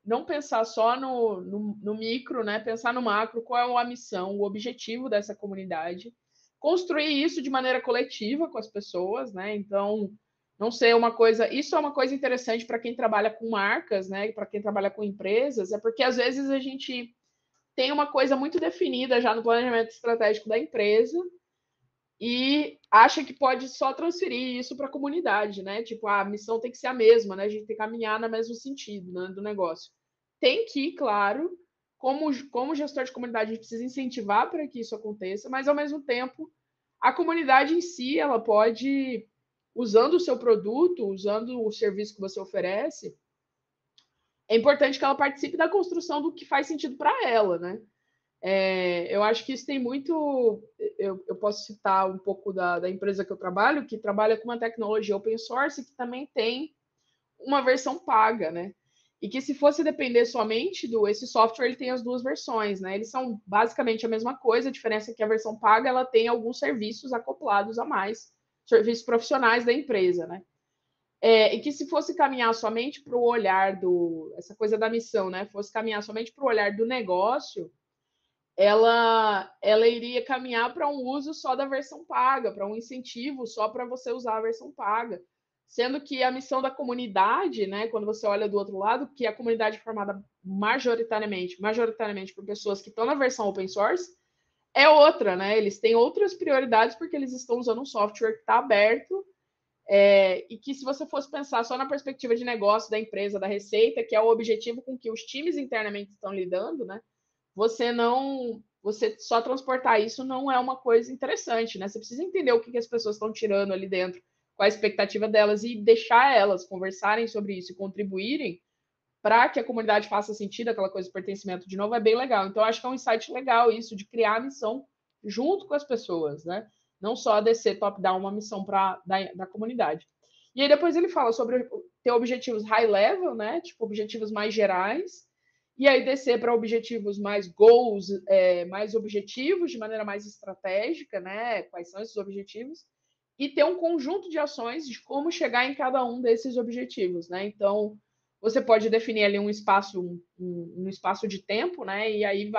não pensar só no micro, né? Pensar no macro, qual é a missão, o objetivo dessa comunidade, construir isso de maneira coletiva com as pessoas, né? Então, não ser uma coisa. Isso é uma coisa interessante para quem trabalha com marcas, né? Para quem trabalha com empresas, é porque às vezes a gente tem uma coisa muito definida já no planejamento estratégico da empresa e acha que pode só transferir isso para a comunidade, né? Tipo, a missão tem que ser a mesma, né? A gente tem que caminhar no mesmo sentido, né, do negócio. Tem que, claro, como gestor de comunidade, a gente precisa incentivar para que isso aconteça, mas ao mesmo tempo, a comunidade em si, ela pode, usando o seu produto, usando o serviço que você oferece, é importante que ela participe da construção do que faz sentido para ela, né? Eu acho que isso tem muito. Eu posso citar um pouco da empresa que eu trabalho, que trabalha com uma tecnologia open source que também tem uma versão paga, né? E que se fosse depender somente esse software, ele tem as duas versões, né? Eles são basicamente a mesma coisa, a diferença é que a versão paga ela tem alguns serviços acoplados a mais, serviços profissionais da empresa, né? E que se fosse caminhar somente para o olhar essa coisa da missão, né? Fosse caminhar somente para o olhar do negócio, ela iria caminhar para um uso só da versão paga, para um incentivo só para você usar a versão paga. Sendo que a missão da comunidade, né, quando você olha do outro lado, que a comunidade é formada majoritariamente por pessoas que estão na versão open source, é outra, né? Eles têm outras prioridades porque eles estão usando um software que está aberto, e que se você fosse pensar só na perspectiva de negócio da empresa, da receita, que é o objetivo com que os times internamente estão lidando, né? Você só transportar isso não é uma coisa interessante, né? Você precisa entender o que as pessoas estão tirando ali dentro, qual a expectativa delas e deixar elas conversarem sobre isso e contribuírem para que a comunidade faça sentido, aquela coisa de pertencimento de novo, é bem legal. Então, acho que é um insight legal isso, de criar a missão junto com as pessoas, né? Não só descer top-down uma missão da comunidade. E aí depois ele fala sobre ter objetivos high level, né? Tipo, objetivos mais gerais, e aí descer para objetivos mais goals, mais objetivos, de maneira mais estratégica, né? Quais são esses objetivos? E ter um conjunto de ações de como chegar em cada um desses objetivos, né? Então, você pode definir ali um espaço de tempo, né? E aí,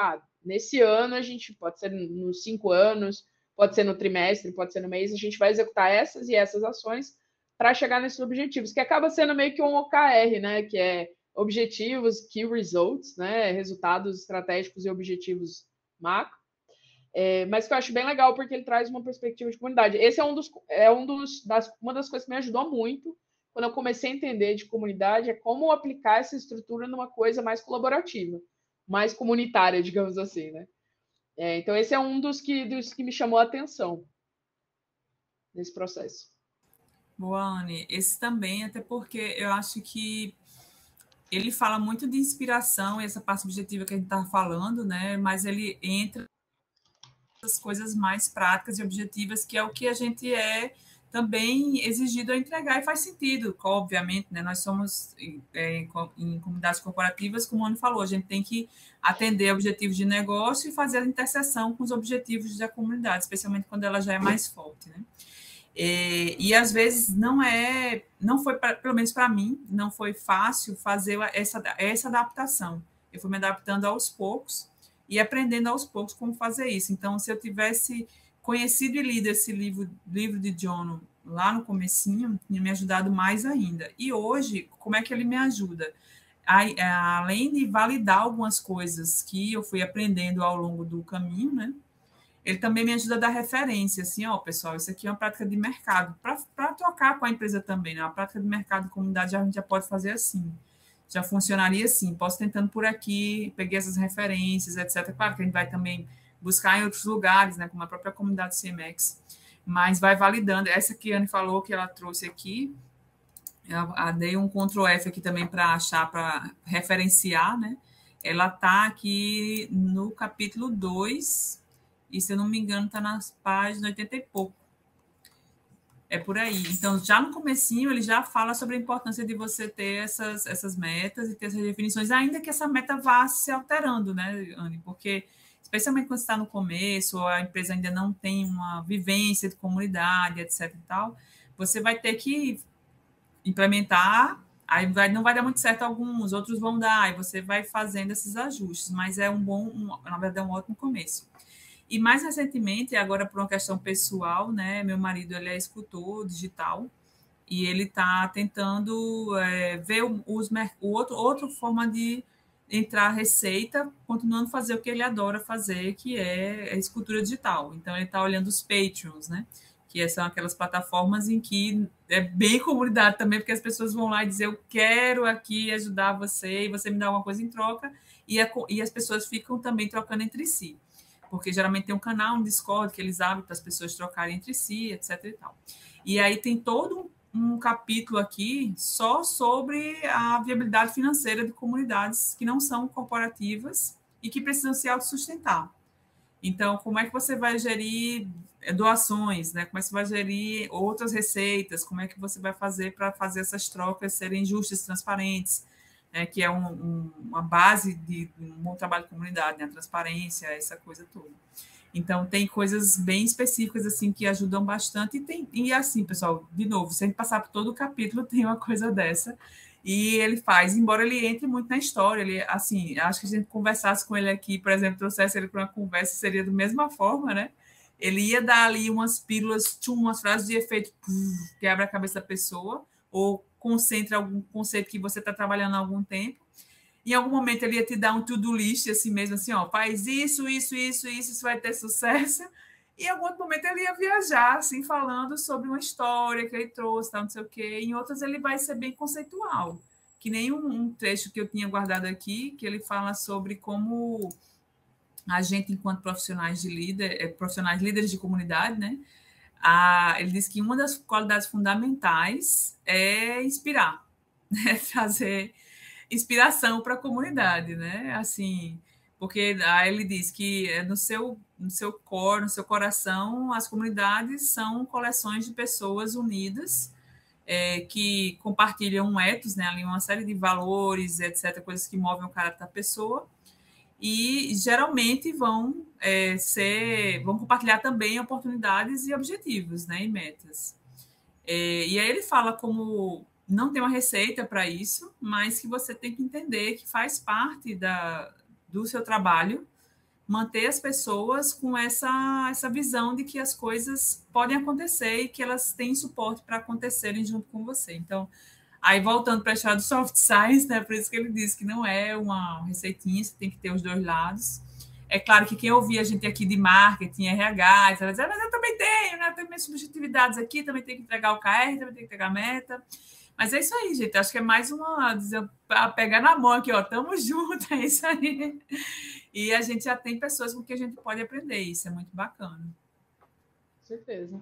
nesse ano, a gente pode ser nos 5 anos, pode ser no trimestre, pode ser no mês, a gente vai executar essas e essas ações para chegar nesses objetivos, que acaba sendo meio que um OKR, né? Que é objetivos, key results, né? Resultados estratégicos e objetivos macro. Mas que eu acho bem legal porque ele traz uma perspectiva de comunidade. Esse é uma das coisas que me ajudou muito quando eu comecei a entender de comunidade, é como aplicar essa estrutura numa coisa mais colaborativa, mais comunitária, digamos assim, né? Então esse é um dos que me chamou a atenção nesse processo. Boa, Anne. Esse também, até porque eu acho que ele fala muito de inspiração, essa parte objetiva que a gente está falando, né? Mas ele entra as coisas mais práticas e objetivas, que é o que a gente é também exigido a entregar e faz sentido, obviamente, né? Nós somos em comunidades corporativas, como o Ana falou, a gente tem que atender objetivos de negócio e fazer a interseção com os objetivos da comunidade, especialmente quando ela já é mais forte, né? E às vezes não foi, pelo menos para mim, não foi fácil fazer essa adaptação. Eu fui me adaptando aos poucos e aprendendo aos poucos como fazer isso. Então, se eu tivesse conhecido e lido esse livro de John lá no comecinho, tinha me ajudado mais ainda. E hoje, como é que ele me ajuda? Além de validar algumas coisas que eu fui aprendendo ao longo do caminho, né? Ele também me ajuda a dar referência, assim, ó, pessoal, isso aqui é uma prática de mercado, para trocar com a empresa também, né? Uma prática de mercado de comunidade a gente já pode fazer assim, já funcionaria assim, posso tentando por aqui, peguei essas referências, etc. Claro que a gente vai também buscar em outros lugares, né, como a própria comunidade CMX, mas vai validando. Essa que a Anne falou, que ela trouxe aqui, eu dei um Ctrl F aqui também para achar, para referenciar, né? Ela está aqui no capítulo 2, e se eu não me engano, está nas páginas 80 e pouco. É por aí. Então, já no comecinho, ele já fala sobre a importância de você ter essas metas e ter essas definições, ainda que essa meta vá se alterando, né, Anne? Porque, especialmente quando você está no começo, ou a empresa ainda não tem uma vivência de comunidade, etc. e tal, você vai ter que implementar, aí não vai dar muito certo alguns, outros vão dar, e você vai fazendo esses ajustes, mas é na verdade, é um ótimo começo. E mais recentemente, agora por uma questão pessoal, né? Meu marido, ele é escultor digital e ele está tentando ver outra forma de entrar receita, continuando a fazer o que ele adora fazer, que é a escultura digital. Então, ele está olhando os Patreons, né? Que são aquelas plataformas em que é bem comunidade também, porque as pessoas vão lá e dizer, eu quero aqui ajudar você, e você me dá alguma coisa em troca, e as pessoas ficam também trocando entre si, porque geralmente tem um canal no Discord que eles abrem para as pessoas trocarem entre si, etc. e tal. E aí tem todo um capítulo aqui só sobre a viabilidade financeira de comunidades que não são corporativas e que precisam se autossustentar. Então, como é que você vai gerir doações, né? Como é que você vai gerir outras receitas? Como é que você vai fazer para fazer essas trocas serem justas e transparentes? Né? Que é uma base de um bom trabalho de comunidade, né? A transparência, essa coisa toda. Então, tem coisas bem específicas, assim, que ajudam bastante. E assim, pessoal, de novo, se a gente passar por todo o capítulo, tem uma coisa dessa. E ele faz, embora ele entre muito na história, ele, assim, acho que se a gente conversasse com ele aqui, por exemplo, trouxesse ele para uma conversa, seria da mesma forma, né? Ele ia dar ali umas pílulas, umas frases de efeito, quebra a cabeça da pessoa, ou concentra algum conceito que você está trabalhando há algum tempo. Em algum momento ele ia te dar um to-do list assim mesmo, assim, ó, faz isso vai ter sucesso. E em algum outro momento ele ia viajar, assim, falando sobre uma história que ele trouxe, tal, não sei o quê. Em outras ele vai ser bem conceitual, que nem um trecho que eu tinha guardado aqui, que ele fala sobre como a gente, enquanto profissionais líderes de comunidade, né? Ele diz que uma das qualidades fundamentais é inspirar, né? Trazer inspiração para a comunidade, né? Assim, porque aí ele diz que no seu core, no seu coração, as comunidades são coleções de pessoas unidas que compartilham um ethos, né? Ali uma série de valores, etc., coisas que movem o caráter da pessoa e geralmente vão compartilhar também oportunidades e objetivos, né? E metas. E aí ele fala como não tem uma receita para isso, mas que você tem que entender que faz parte do seu trabalho manter as pessoas com essa visão de que as coisas podem acontecer e que elas têm suporte para acontecerem junto com você. Então, aí voltando para a história do soft science, né, por isso que ele diz que não é uma receitinha, você tem que ter os dois lados. É claro que quem ouvia a gente aqui de marketing, RH, vai dizer, mas eu também tenho, né? Tenho minhas subjetividades aqui, também tenho que entregar o KR, também tenho que entregar a meta. Mas é isso aí, gente. Acho que é mais uma a pegar na mão aqui, ó. Tamo junto, é isso aí. E a gente já tem pessoas com que a gente pode aprender. Isso é muito bacana. Com certeza.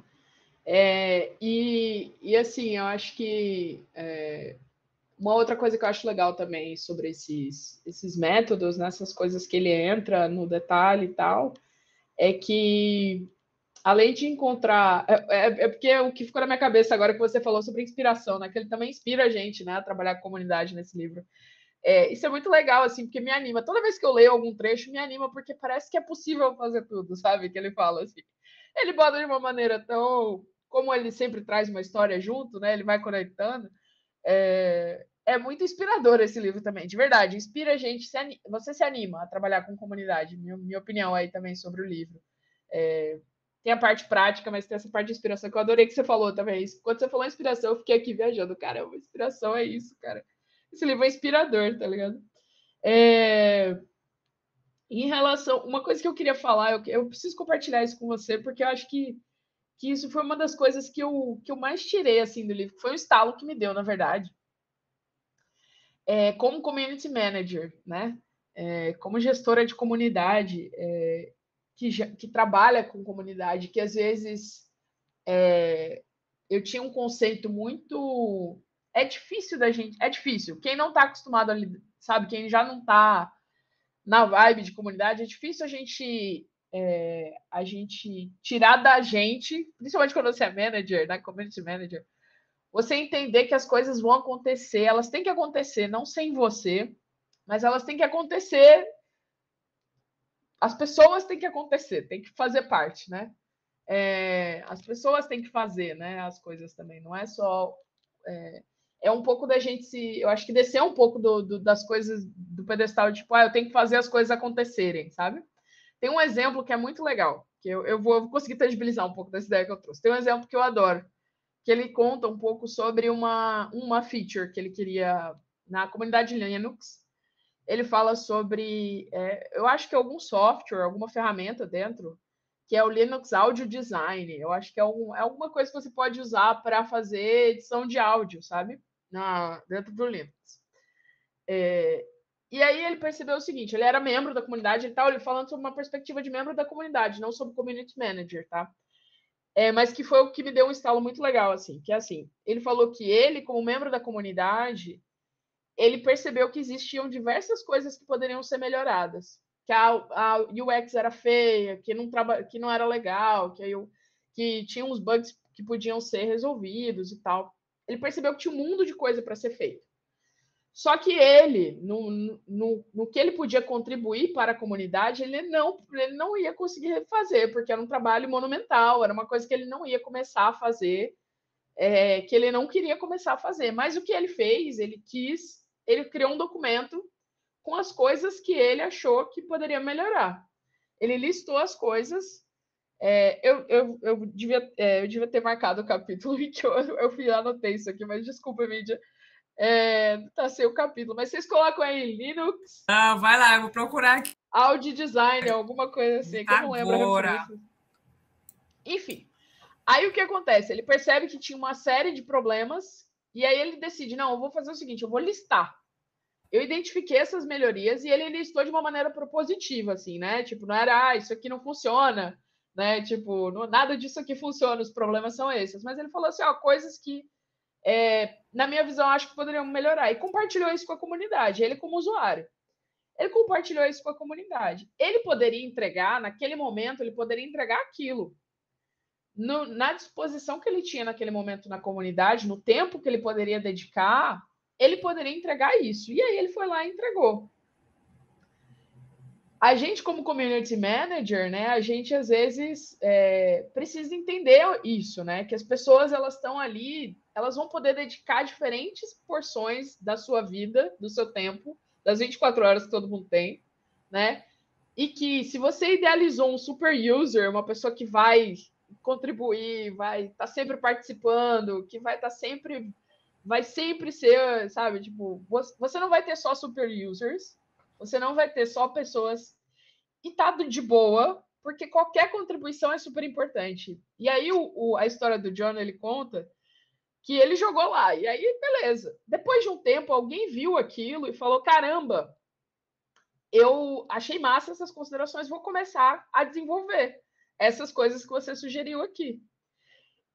E assim, eu acho que uma outra coisa que eu acho legal também sobre esses métodos, nessas coisas que ele entra no detalhe e tal, é que além de encontrar. Porque o que ficou na minha cabeça agora que você falou sobre inspiração, né? Que ele também inspira a gente, né? A trabalhar com comunidade nesse livro. Isso é muito legal, assim, porque me anima. Toda vez que eu leio algum trecho, me anima, porque parece que é possível fazer tudo, sabe? Que ele fala assim. Ele bota de uma maneira tão. Como ele sempre traz uma história junto, né? Ele vai conectando. É muito inspirador esse livro também, de verdade. Inspira a gente. Você se anima a trabalhar com comunidade. Minha opinião aí também sobre o livro. Tem a parte prática, mas tem essa parte de inspiração que eu adorei que você falou também. Quando você falou inspiração, eu fiquei aqui viajando. Caramba, inspiração é isso, cara. Esse livro é inspirador, tá ligado? Em relação. Uma coisa que eu queria falar, eu preciso compartilhar isso com você, porque eu acho que isso foi uma das coisas que eu mais tirei assim, do livro. Foi um estalo que me deu, na verdade. Como community manager, né? Como gestora de comunidade, que trabalha com comunidade, que às vezes eu tinha um conceito muito. É difícil da gente. É difícil. Quem não está acostumado ali, sabe? Quem já não está na vibe de comunidade, é difícil a gente tirar da gente, principalmente quando você é manager, né? Community manager, você entender que as coisas vão acontecer, elas têm que acontecer, não sem você, mas elas têm que acontecer. As pessoas têm que acontecer, têm que fazer parte, né? As pessoas têm que fazer, né? As coisas também, não é só. É um pouco da gente se. Eu acho que descer um pouco das coisas do pedestal, tipo, eu tenho que fazer as coisas acontecerem, sabe? Tem um exemplo que é muito legal, que eu vou conseguir tangibilizar um pouco dessa ideia que eu trouxe. Tem um exemplo que eu adoro, que ele conta um pouco sobre uma feature que ele queria na comunidade Linux. Ele fala sobre, eu acho que é algum software, alguma ferramenta dentro, que é o Linux Audio Design. Eu acho que é alguma coisa que você pode usar para fazer edição de áudio, sabe? Dentro do Linux. E aí ele percebeu o seguinte, ele era membro da comunidade e tal, ele falando sobre uma perspectiva de membro da comunidade, não sobre community manager, tá? Mas que foi o que me deu um estalo muito legal, assim, que é assim, ele falou que ele, como membro da comunidade, ele percebeu que existiam diversas coisas que poderiam ser melhoradas, que a UX era feia, que não era legal, que tinha uns bugs que podiam ser resolvidos e tal. Ele percebeu que tinha um mundo de coisa para ser feito. Só que ele, no que ele podia contribuir para a comunidade, ele não ia conseguir fazer, porque era um trabalho monumental, era uma coisa que ele não ia começar a fazer, que ele não queria começar a fazer. Mas o que ele fez, ele criou um documento com as coisas que ele achou que poderia melhorar. Ele listou as coisas. Eu devia ter marcado o capítulo e que eu fui anotei isso aqui, mas desculpa, mídia. Tá sem o capítulo, mas vocês colocam aí Linux. Vai lá, eu vou procurar aqui. Audio design, alguma coisa assim, que eu não lembro a referência. Enfim, aí o que acontece? Ele percebe que tinha uma série de problemas e aí ele decide, não, eu vou fazer o seguinte, eu vou listar. Eu identifiquei essas melhorias e ele listou de uma maneira propositiva, assim, né? Tipo, não era, isso aqui não funciona, né? Tipo, nada disso aqui funciona, os problemas são esses. Mas ele falou assim, coisas que na minha visão, acho que poderiam melhorar. E compartilhou isso com a comunidade, ele como usuário. Ele compartilhou isso com a comunidade. Ele poderia entregar, naquele momento, ele poderia entregar aquilo. Na disposição que ele tinha naquele momento na comunidade, no tempo que ele poderia dedicar, ele poderia entregar isso. E aí ele foi lá e entregou. A gente, como community manager, né, a gente às vezes precisa entender isso, né? Que as pessoas elas estão ali, elas vão poder dedicar diferentes porções da sua vida, do seu tempo, das 24 horas que todo mundo tem, né? E que se você idealizou um super user, uma pessoa que vai contribuir, vai estar sempre participando, que vai sempre ser, sabe? Tipo, você não vai ter só super users, você não vai ter só pessoas e tá de boa, porque qualquer contribuição é super importante. E aí a história do John, ele conta que ele jogou lá, e aí beleza. Depois de um tempo, alguém viu aquilo e falou, caramba, eu achei massa essas considerações, vou começar a desenvolver essas coisas que você sugeriu aqui.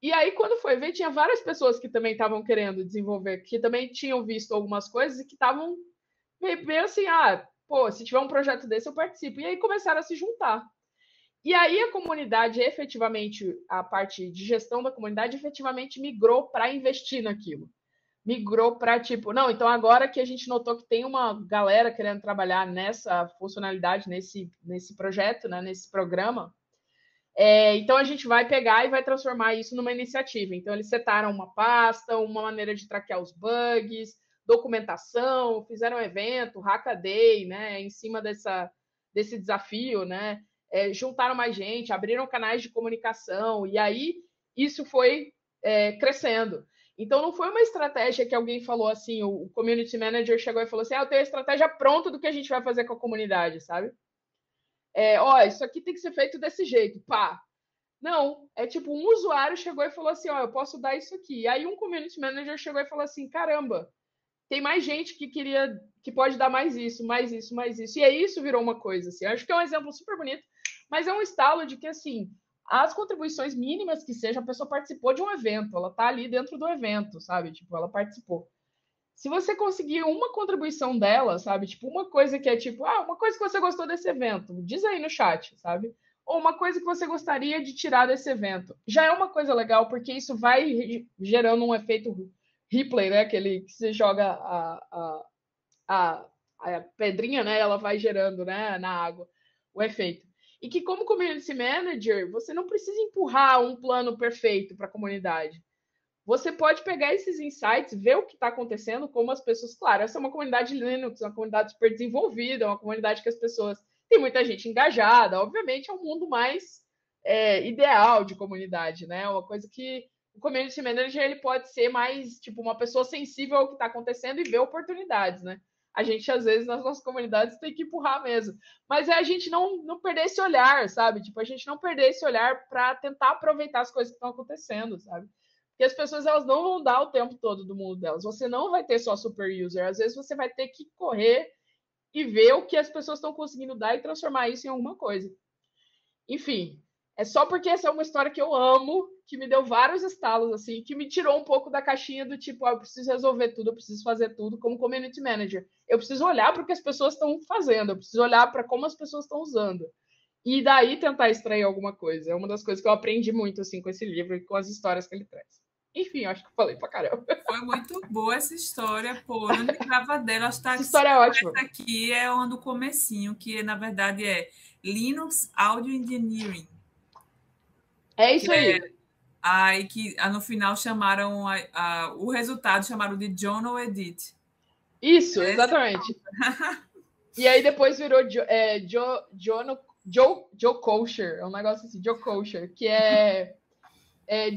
E aí, quando foi ver, tinha várias pessoas que também estavam querendo desenvolver, que também tinham visto algumas coisas e que estavam meio assim, pô, se tiver um projeto desse, eu participo. E aí começaram a se juntar. E aí a comunidade, efetivamente, a parte de gestão da comunidade, efetivamente migrou para investir naquilo. Migrou para, tipo, não, então agora que a gente notou que tem uma galera querendo trabalhar nessa funcionalidade, nesse projeto, né, nesse programa, então a gente vai pegar e vai transformar isso numa iniciativa. Então eles setaram uma pasta, uma maneira de traquear os bugs, documentação, fizeram um evento, Hackaday, né, em cima desse desafio, né, juntaram mais gente, abriram canais de comunicação, e aí isso foi crescendo. Então não foi uma estratégia que alguém falou assim, o community manager chegou e falou assim, eu tenho a estratégia pronta do que a gente vai fazer com a comunidade, sabe? Isso aqui tem que ser feito desse jeito, pá. Não, é tipo, um usuário chegou e falou assim, eu posso dar isso aqui. E aí um community manager chegou e falou assim, caramba, tem mais gente que pode dar mais isso, mais isso, mais isso. E aí isso virou uma coisa, assim. Eu acho que é um exemplo super bonito, mas é um estalo de que, assim, as contribuições mínimas que seja, a pessoa participou de um evento, ela tá ali dentro do evento, sabe? Tipo, ela participou. Se você conseguir uma contribuição dela, sabe? Tipo, uma coisa que é tipo, uma coisa que você gostou desse evento, diz aí no chat, sabe? Ou uma coisa que você gostaria de tirar desse evento. Já é uma coisa legal, porque isso vai gerando um efeito replay, né? Aquele que você joga a pedrinha, né? Ela vai gerando, né, na água, o efeito. E que, como community manager, você não precisa empurrar um plano perfeito para a comunidade. Você pode pegar esses insights, ver o que está acontecendo, como as pessoas. Claro, essa é uma comunidade Linux, uma comunidade super desenvolvida, uma comunidade que as pessoas. Tem muita gente engajada, obviamente é um mundo mais ideal de comunidade, né? Uma coisa que o community manager ele pode ser mais tipo uma pessoa sensível ao que está acontecendo e ver oportunidades, né? A gente, às vezes, nas nossas comunidades tem que empurrar mesmo. Mas é a gente não perder esse olhar, sabe? Tipo, a gente não perder esse olhar para tentar aproveitar as coisas que estão acontecendo, sabe? Porque as pessoas elas não vão dar o tempo todo do mundo delas. Você não vai ter só super user. Às vezes você vai ter que correr e ver o que as pessoas estão conseguindo dar e transformar isso em alguma coisa. Enfim, é só porque essa é uma história que eu amo, que me deu vários estalos, assim, que me tirou um pouco da caixinha do tipo, eu preciso resolver tudo, eu preciso fazer tudo como community manager. Eu preciso olhar para o que as pessoas estão fazendo, eu preciso olhar para como as pessoas estão usando. E daí tentar extrair alguma coisa. É uma das coisas que eu aprendi muito, assim, com esse livro e com as histórias que ele traz. Enfim, acho que eu falei pra caramba. Foi muito boa essa história, pô. Eu não lembrava dela. Acho que essa história é ótima. Essa aqui é uma do comecinho, que na verdade é Linux Audio Engineering. É isso aí. Aí que no final chamaram o resultado chamaram de Jono Edit. Isso, exatamente. E aí depois virou Joe Kosher, é um negócio assim, Joe Kosher, que é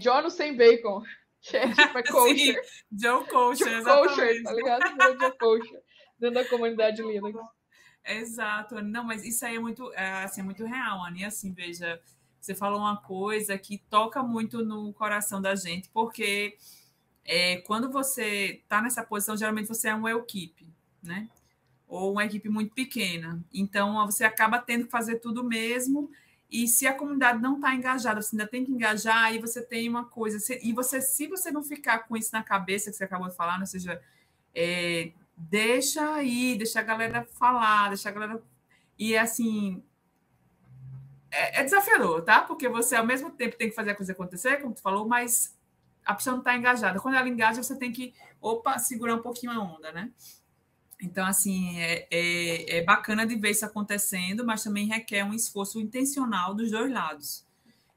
Jono sem bacon. Que é tipo kosher. Sim, Joe Kosher, exatamente. Kosher, tá ligado? Virou Joe Kosher, dentro da comunidade Linux. Exato, não, mas isso aí é muito, assim, muito real, Anny. Assim, veja, você falou uma coisa que toca muito no coração da gente, porque quando você está nessa posição, geralmente você é um equipe, né? Ou uma equipe muito pequena. Então, você acaba tendo que fazer tudo mesmo. E se a comunidade não está engajada, você ainda tem que engajar, aí você tem uma coisa. E você, se você não ficar com isso na cabeça, que você acabou de falar, ou seja, deixa aí, deixa a galera falar, deixa a galera. E assim. É desafiador, tá? Porque você, ao mesmo tempo, tem que fazer a coisa acontecer, como tu falou, mas a pessoa não está engajada. Quando ela engaja, você tem que, segurar um pouquinho a onda, né? Então, assim, é bacana de ver isso acontecendo, mas também requer um esforço intencional dos dois lados.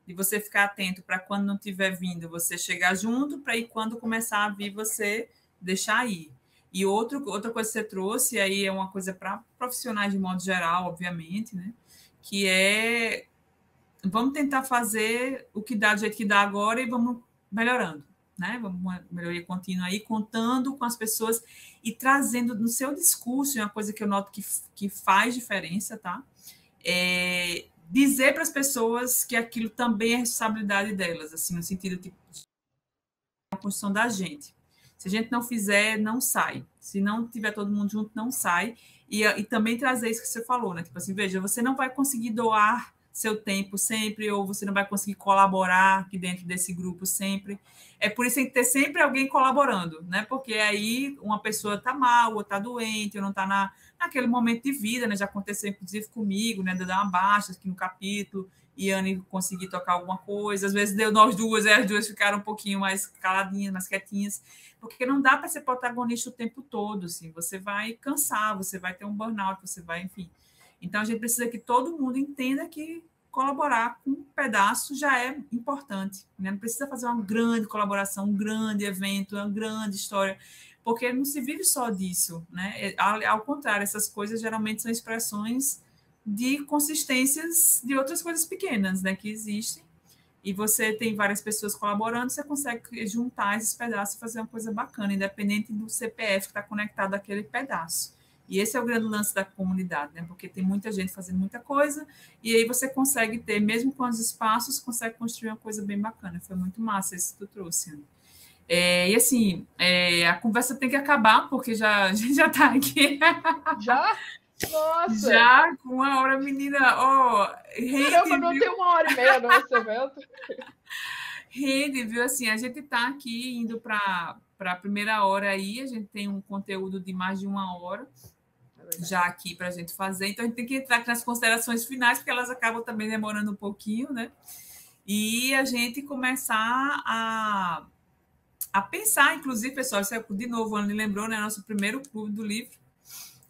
De você ficar atento para quando não estiver vindo, você chegar junto, para ir quando começar a vir, você deixar ir. E outra coisa que você trouxe, aí é uma coisa para profissionais de modo geral, obviamente, né? Que vamos tentar fazer o que dá do jeito que dá agora e vamos melhorando. Né? Uma melhoria contínua aí, contando com as pessoas e trazendo no seu discurso, uma coisa que eu noto que faz diferença, tá? dizer para as pessoas que aquilo também é responsabilidade delas, assim, no sentido de a construção da gente. Se a gente não fizer, não sai. Se não tiver todo mundo junto, não sai. E também trazer isso que você falou, né? Tipo assim, veja, você não vai conseguir doar seu tempo sempre, ou você não vai conseguir colaborar aqui dentro desse grupo sempre. É por isso que tem que ter sempre alguém colaborando, né? Porque aí uma pessoa está mal, ou está doente, ou não está naquele momento de vida, né? Já aconteceu, inclusive, comigo, né? De dar uma baixa aqui no capítulo, e Anne conseguir tocar alguma coisa. Às vezes deu nós duas, e as duas ficaram um pouquinho mais caladinhas, mais quietinhas, porque não dá para ser protagonista o tempo todo, assim. Você vai cansar, você vai ter um burnout, você vai, enfim. Então, a gente precisa que todo mundo entenda que colaborar com um pedaço já é importante, né? Não precisa fazer uma grande colaboração, um grande evento, uma grande história, porque não se vive só disso, né? Ao contrário, essas coisas geralmente são expressões de consistências de outras coisas pequenas, né, que existem, e você tem várias pessoas colaborando, você consegue juntar esses pedaços e fazer uma coisa bacana, independente do CPF que está conectado àquele pedaço. E esse é o grande lance da comunidade, né? Porque tem muita gente fazendo muita coisa, e aí você consegue ter, mesmo com os espaços, consegue construir uma coisa bem bacana. Foi muito massa isso que tu trouxe, Ana. E assim, a conversa tem que acabar, porque a gente já está aqui. Já? Nossa! Já com uma hora, menina, caramba, não tem 1h30 no nosso evento. Rende, viu? Assim, a gente está aqui indo para a primeira hora aí, a gente tem um conteúdo de mais de 1 hora já aqui para a gente fazer, então a gente tem que entrar nas considerações finais, porque elas acabam também demorando um pouquinho, né? E a gente começar a pensar, inclusive, pessoal, isso de novo, o Ana lembrou, né? Nosso primeiro clube do livro.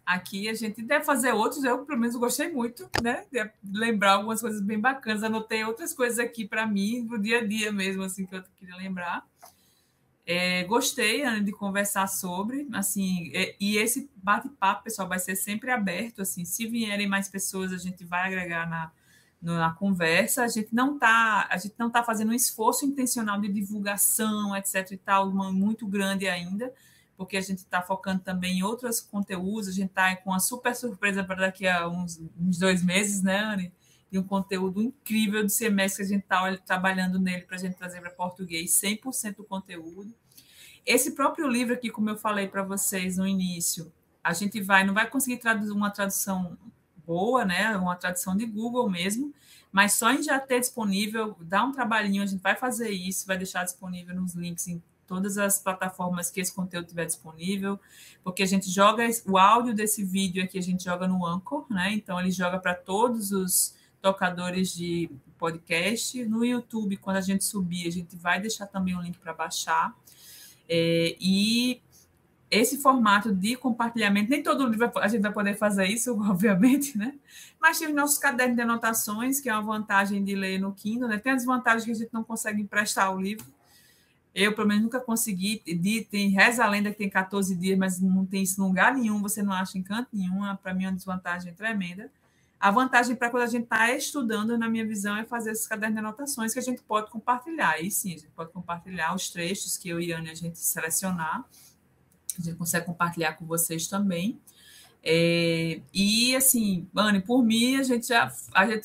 Aqui a gente deve fazer outros, eu pelo menos gostei muito, né? De lembrar algumas coisas bem bacanas, anotei outras coisas aqui para mim, do dia a dia mesmo, assim, que eu queria lembrar. Gostei, Ana, de conversar sobre, assim, e esse bate-papo, pessoal, vai ser sempre aberto, assim, se vierem mais pessoas, a gente vai agregar na conversa, a gente não tá fazendo um esforço intencional de divulgação, etc e tal, muito grande ainda, porque a gente está focando também em outros conteúdos, a gente está com uma super surpresa para daqui a uns 2 meses, né, Anne? E um conteúdo incrível do semestre que a gente está trabalhando nele para a gente trazer para português, 100% do conteúdo. Esse próprio livro aqui, como eu falei para vocês no início, a gente não vai conseguir traduzir uma tradução boa, né? Uma tradução de Google mesmo, mas só em já ter disponível, dá um trabalhinho, a gente vai fazer isso, vai deixar disponível nos links em todas as plataformas que esse conteúdo estiver disponível, porque a gente joga o áudio desse vídeo aqui, a gente joga no Anchor, né? Então ele joga para todos os tocadores de podcast. No YouTube, quando a gente subir, a gente vai deixar também um link para baixar. E esse formato de compartilhamento, nem todo livro a gente vai poder fazer isso, obviamente, né? Mas tem os nossos cadernos de anotações, que é uma vantagem de ler no Kindle, né? Tem as vantagens que a gente não consegue emprestar o livro. Eu, pelo menos, nunca consegui. Reza a lenda que tem 14 dias, mas não tem isso em lugar nenhum, você não acha em canto nenhum. Para mim, é uma desvantagem tremenda. A vantagem para quando a gente está estudando, na minha visão, é fazer esses cadernos de anotações que a gente pode compartilhar. E sim, a gente pode compartilhar os trechos que eu e a Anne a gente selecionar. A gente consegue compartilhar com vocês também. E assim, Anne, por mim, a gente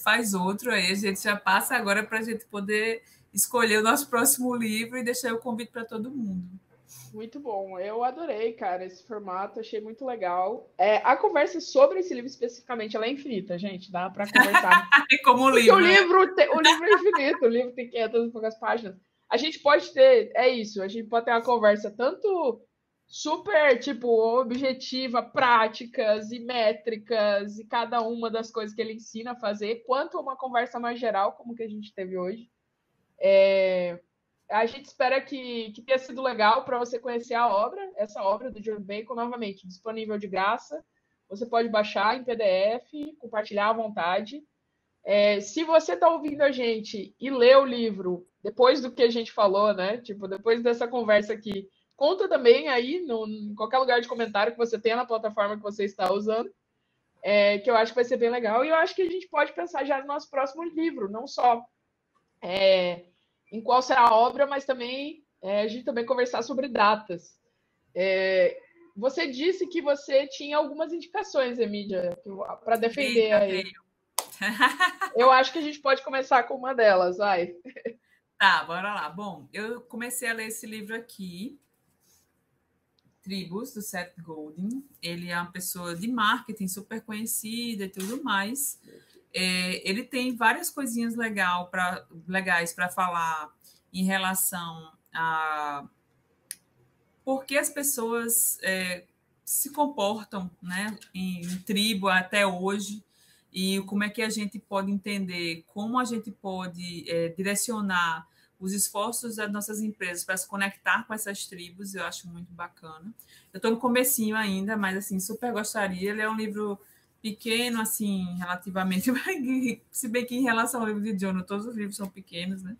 faz outro, aí a gente já passa agora para a gente poder escolher o nosso próximo livro e deixar o convite para todo mundo. Muito bom, eu adorei, cara, esse formato, achei muito legal. A conversa sobre esse livro especificamente, ela é infinita, gente, dá para conversar. Como o livro. O livro é infinito, o livro tem 500 e poucas páginas. A gente pode ter, a gente pode ter uma conversa tanto super, tipo, objetiva, práticas e métricas, e cada uma das coisas que ele ensina a fazer, quanto uma conversa mais geral, como que a gente teve hoje. A gente espera que tenha sido legal para você conhecer essa obra do John Bacon, novamente, disponível de graça. Você pode baixar em PDF, compartilhar à vontade. Se você está ouvindo a gente e lê o livro depois do que a gente falou, né? Tipo, depois dessa conversa aqui, conta também aí em qualquer lugar de comentário que você tenha na plataforma que você está usando, que eu acho que vai ser bem legal. E eu acho que a gente pode pensar já no nosso próximo livro, não só em qual será a obra, mas também a gente também conversar sobre datas. Você disse que você tinha algumas indicações, Emília, para defender aí. Eu acho que a gente pode começar com uma delas, vai. Tá, bora lá. Bom, eu comecei a ler esse livro aqui, Tribos, do Seth Godin. Ele é uma pessoa de marketing super conhecida e tudo mais. Ele tem várias coisinhas legais para falar em relação a por que as pessoas se comportam, né, em tribo até hoje, e como é que a gente pode entender, como a gente pode direcionar os esforços das nossas empresas para se conectar com essas tribos. Eu acho muito bacana. Eu estou no comecinho ainda, mas assim, super gostaria. Ele é um livro pequeno, assim, relativamente, se bem que em relação ao livro de Jonah, todos os livros são pequenos, né?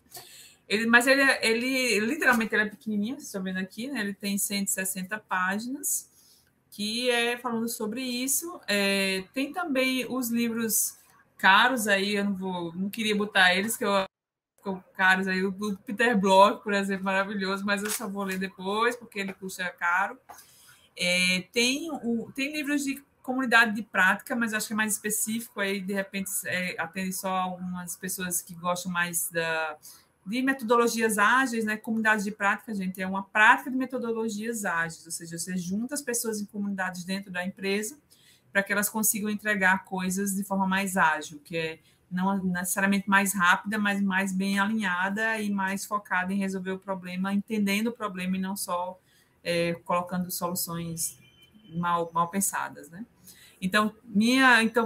Mas ele literalmente ele é pequenininho, vocês estão vendo aqui, né? Ele tem 160 páginas, que é falando sobre isso. Tem também os livros caros aí, eu não queria botar eles, que eu ficam caros aí. O Peter Bloch, por exemplo, maravilhoso, mas eu só vou ler depois, porque ele custa caro. Tem livros de comunidade de prática, mas acho que é mais específico, aí de repente atende só algumas pessoas que gostam mais de metodologias ágeis, né? Comunidade de prática, gente, é uma prática de metodologias ágeis, ou seja, você junta as pessoas em comunidades dentro da empresa para que elas consigam entregar coisas de forma mais ágil, que é não necessariamente mais rápida, mas mais bem alinhada e mais focada em resolver o problema, entendendo o problema e não só colocando soluções mal pensadas, né? Então,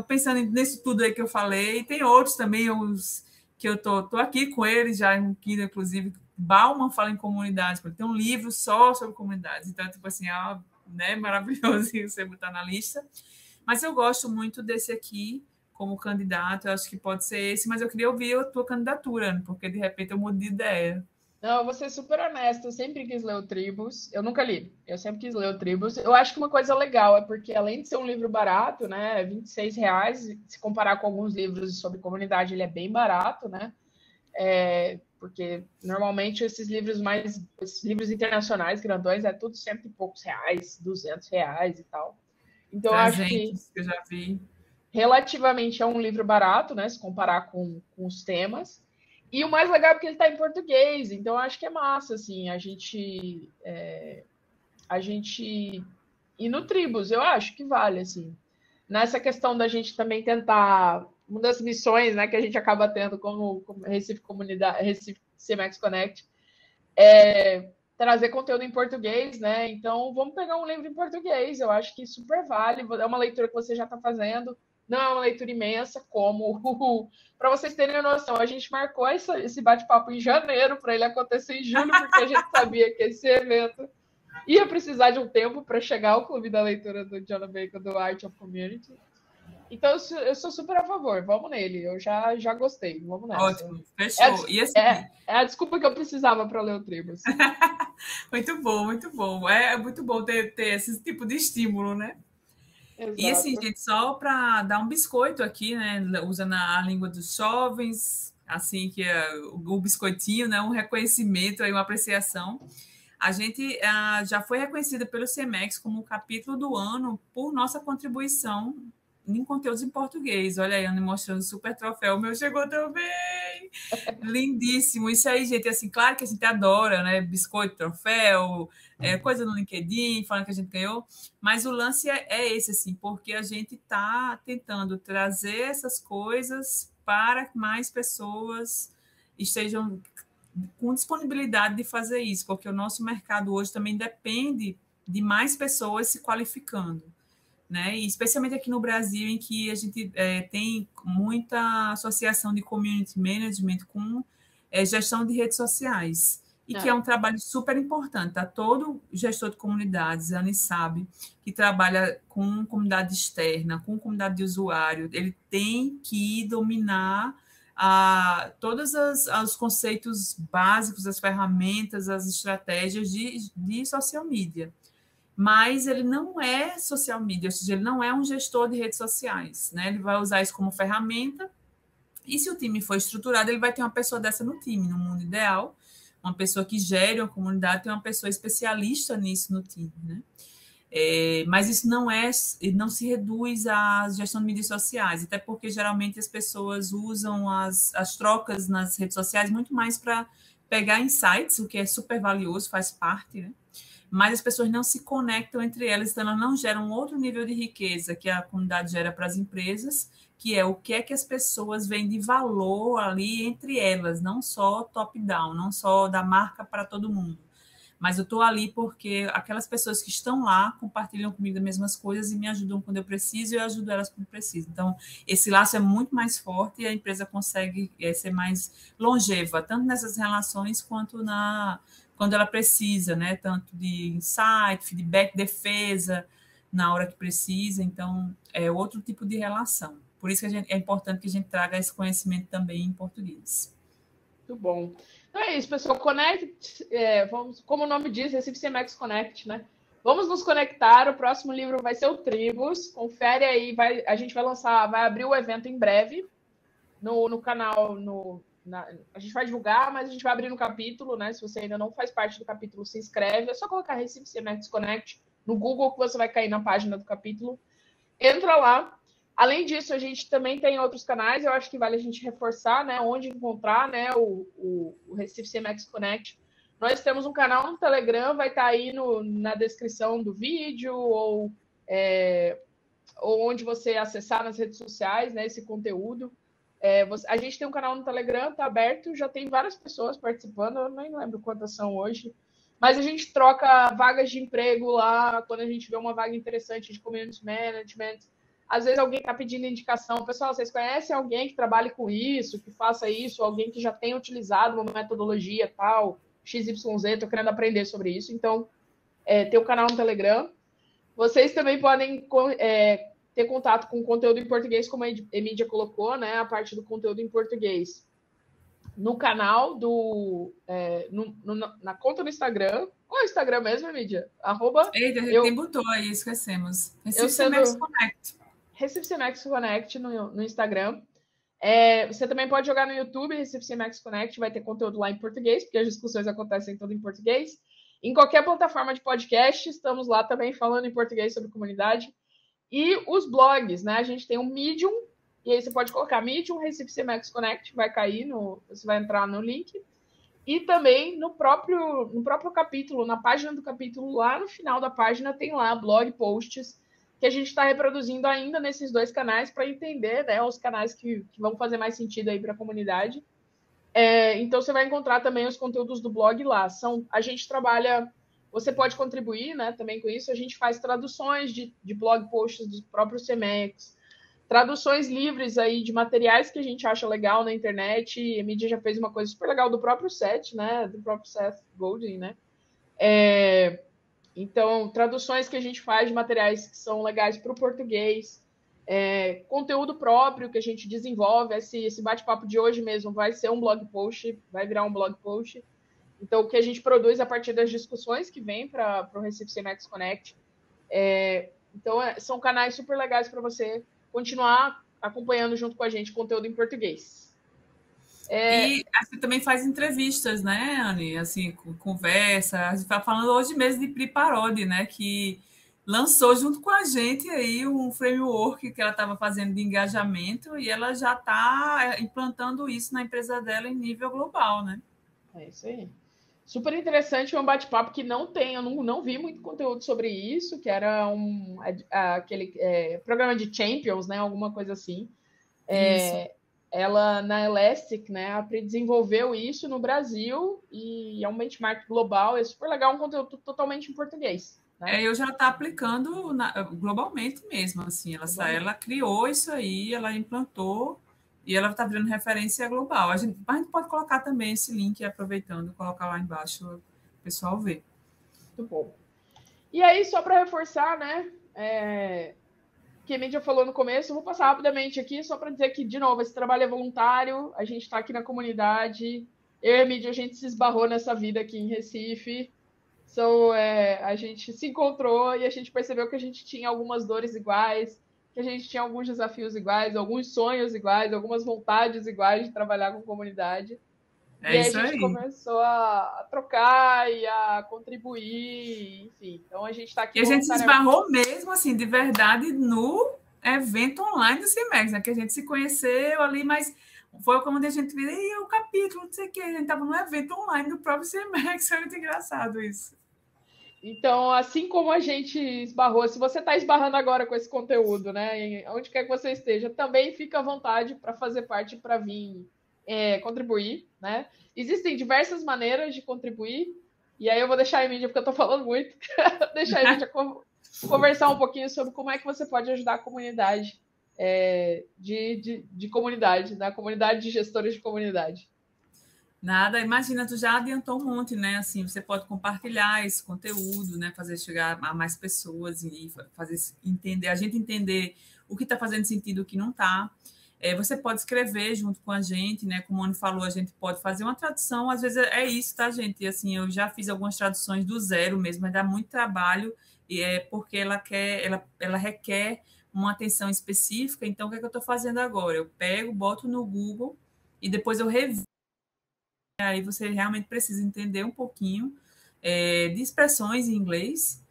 pensando nesse tudo aí que eu falei, tem outros também, uns que eu tô aqui com ele já em Kindle, inclusive. Bauman fala em comunidades, porque tem um livro só sobre comunidades. Então, tipo assim, né, maravilhoso você botar na lista. Mas eu gosto muito desse aqui como candidato. Eu acho que pode ser esse, mas eu queria ouvir a tua candidatura, porque de repente eu mudo de ideia. Não, eu vou ser super honesta, eu sempre quis ler o Tribus, eu nunca li, eu sempre quis ler o Tribus. Eu acho que uma coisa legal é porque, além de ser um livro barato, né, R$ 26, se comparar com alguns livros sobre comunidade, ele é bem barato, né, porque normalmente esses livros internacionais grandões, é tudo cento e poucos reais, R$ 200 e tal. Então, eu acho que 300, que eu já vi. relativamente é um livro barato, né, se comparar com os temas. E o mais legal é porque ele está em português, então eu acho que é massa, assim, a gente ir no Tribus, eu acho que vale, assim. Nessa questão da gente também tentar, uma das missões, né, que a gente acaba tendo como Recife Comunidade, Recife CMX Connect, trazer conteúdo em português, né? Então, vamos pegar um livro em português, eu acho que super vale, é uma leitura que você já está fazendo, não é uma leitura imensa, como para vocês terem noção, a gente marcou esse bate-papo em janeiro para ele acontecer em julho, porque a gente sabia que esse evento ia precisar de um tempo para chegar ao clube da leitura do John Bacon, do Art of Community. Então, eu sou super a favor, vamos nele, eu já gostei, vamos nessa. Ótimo, fechou. E assim, É a desculpa que eu precisava para ler o Tribus. muito bom, muito bom. É muito bom ter esse tipo de estímulo, né? E assim, Exato. gente, só para dar um biscoito aqui, né? Usando a língua dos jovens, assim, que é o biscoitinho, né? Um reconhecimento, aí, uma apreciação. A gente já foi reconhecida pelo CEMEX como o capítulo do ano por nossa contribuição em conteúdos em português. Olha aí, Ana mostrando o super troféu. O meu chegou também! Lindíssimo. Isso aí, gente, assim, claro que a gente adora, né? Biscoito, troféu, coisa no LinkedIn, falando que a gente ganhou. Mas o lance é esse, assim, porque a gente está tentando trazer essas coisas para que mais pessoas estejam com disponibilidade de fazer isso, porque o nosso mercado hoje também depende de mais pessoas se qualificando, né? E especialmente aqui no Brasil, em que a gente tem muita associação de community management com gestão de redes sociais, e que é um trabalho super importante. Tá? Todo gestor de comunidades, a Anne sabe, que trabalha com comunidade externa, com comunidade de usuário, ele tem que dominar todos os conceitos básicos, as ferramentas, as estratégias de social media. Mas ele não é social media, ou seja, ele não é um gestor de redes sociais, né? Ele vai usar isso como ferramenta, e se o time for estruturado, ele vai ter uma pessoa dessa no time, no mundo ideal, uma pessoa que gere uma comunidade, tem uma pessoa especialista nisso no time, né? Mas isso não se reduz à gestão de mídias sociais, até porque geralmente as pessoas usam as trocas nas redes sociais muito mais para pegar insights, o que é super valioso, faz parte, né? Mas as pessoas não se conectam entre elas, então elas não geram outro nível de riqueza que a comunidade gera para as empresas, que é o que é que as pessoas veem de valor ali entre elas, não só top-down, não só da marca para todo mundo. Mas eu estou ali porque aquelas pessoas que estão lá compartilham comigo as mesmas coisas e me ajudam quando eu preciso e eu ajudo elas quando preciso. Então, esse laço é muito mais forte e a empresa consegue ser mais longeva, tanto nessas relações quanto quando ela precisa, né? Tanto de insight, feedback, defesa, na hora que precisa. Então, é outro tipo de relação. Por isso que é importante que a gente traga esse conhecimento também em português. Muito bom. Então é isso, pessoal. Connect, vamos, como o nome diz, Recife CMX Connect, né? Vamos nos conectar. O próximo livro vai ser o Tribos. Confere aí, a gente vai abrir o evento em breve no canal. A gente vai divulgar, mas a gente vai abrir no capítulo, né? Se você ainda não faz parte do capítulo, se inscreve. É só colocar Recife CMX Connect no Google que você vai cair na página do capítulo. Entra lá. Além disso, a gente também tem outros canais, eu acho que vale a gente reforçar, né, onde encontrar, né, o Recife CMX Connect. Nós temos um canal no Telegram, vai estar aí na descrição do vídeo, ou onde você acessar nas redes sociais, né, esse conteúdo. A gente tem um canal no Telegram, está aberto, já tem várias pessoas participando, eu nem lembro quantas são hoje, mas a gente troca vagas de emprego lá, quando a gente vê uma vaga interessante de community management. Às vezes alguém está pedindo indicação. Pessoal, vocês conhecem alguém que trabalhe com isso, que faça isso, alguém que já tenha utilizado uma metodologia tal, XYZ, estou querendo aprender sobre isso. Então, tem um canal no Telegram. Vocês também podem ter contato com conteúdo em português, como a Emídia colocou, né? A parte do conteúdo em português. No canal na conta no Instagram. Qual é o Instagram mesmo, Emídia? Eita, quem botou aí, esquecemos. Recife CMX Connect. Recife CMX Connect no Instagram. Você também pode jogar no YouTube, Recife CMX Connect, vai ter conteúdo lá em português, porque as discussões acontecem tudo em português. Em qualquer plataforma de podcast, estamos lá também falando em português sobre comunidade. E os blogs, né? A gente tem um Medium, e aí você pode colocar Medium, Recife CMX Connect, vai cair, você vai entrar no link. E também no próprio capítulo, na página do capítulo, lá no final da página, tem lá blog posts que a gente está reproduzindo ainda nesses dois canais para entender, né, os canais que vão fazer mais sentido aí para a comunidade. Então, você vai encontrar também os conteúdos do blog lá. A gente trabalha, você pode contribuir, né, também com isso, a gente faz traduções de blog posts do próprio CMX, traduções livres aí de materiais que a gente acha legal na internet. E a mídia já fez uma coisa super legal do próprio Seth, né, do próprio Seth Godin, né. Então, traduções que a gente faz de materiais que são legais para o português, conteúdo próprio que a gente desenvolve. Esse bate-papo de hoje mesmo vai ser um blog post, vai virar um blog post. Então, o que a gente produz a partir das discussões que vem para o Recife CMX Connect. Então, são canais super legais para você continuar acompanhando junto com a gente conteúdo em português. E você também faz entrevistas, né, Anne? Assim, conversa. A gente está falando hoje mesmo de Pri Parodi, né? Que lançou junto com a gente aí um framework que ela estava fazendo de engajamento e ela já está implantando isso na empresa dela em nível global, né? É isso aí. Super interessante, um bate-papo que eu não vi muito conteúdo sobre isso, que era aquele programa de Champions, né? Alguma coisa assim. Ela, na Elastic, né, a Pri desenvolveu isso no Brasil e é um benchmark global, é super legal, um conteúdo totalmente em português. Né? Eu já está aplicando globalmente mesmo, assim, ela criou isso aí, ela implantou e ela está virando referência global. A gente pode colocar também esse link, aproveitando, colocar lá embaixo, o pessoal ver. Muito bom. E aí, só para reforçar, né, que a Mídia falou no começo, eu vou passar rapidamente aqui, só para dizer que, de novo, esse trabalho é voluntário, a gente está aqui na comunidade, eu e a Mídia, a gente se esbarrou nessa vida aqui em Recife, a gente se encontrou e a gente percebeu que a gente tinha algumas dores iguais, que a gente tinha alguns desafios iguais, alguns sonhos iguais, algumas vontades iguais de trabalhar com comunidade. E É aí a isso gente aí. começou a trocar e a contribuir, enfim. Então a gente está aqui E a gente se voluntariamente. esbarrou mesmo, assim, de verdade, no evento online do CIMEX, né? Que a gente se conheceu ali, mas foi como a gente viu, e o capítulo, não sei o quê, a gente estava no evento online do próprio CIMEX, foi muito engraçado isso. Então, assim como a gente esbarrou, se você está esbarrando agora com esse conteúdo, né, onde quer que você esteja, também fica à vontade para fazer parte, para vir contribuir, né? Existem diversas maneiras de contribuir, e aí eu vou deixar a Emília, porque eu estou falando muito, deixar a Emília conversar um pouquinho sobre como é que você pode ajudar a comunidade de comunidade, né? A comunidade de gestores de comunidade. Nada, imagina, tu já adiantou um monte, né? Assim, você pode compartilhar esse conteúdo, né? Fazer chegar a mais pessoas e fazer entender, a gente entender o que está fazendo sentido e o que não está. Você pode escrever junto com a gente, né? Como o Mano falou, a gente pode fazer uma tradução. Às vezes é isso, tá, gente? E, assim, eu já fiz algumas traduções do zero mesmo, mas dá muito trabalho e é porque ela requer uma atenção específica. Então, o que é que eu estou fazendo agora? Eu pego, boto no Google e depois eu reviso. Aí você realmente precisa entender um pouquinho de expressões em inglês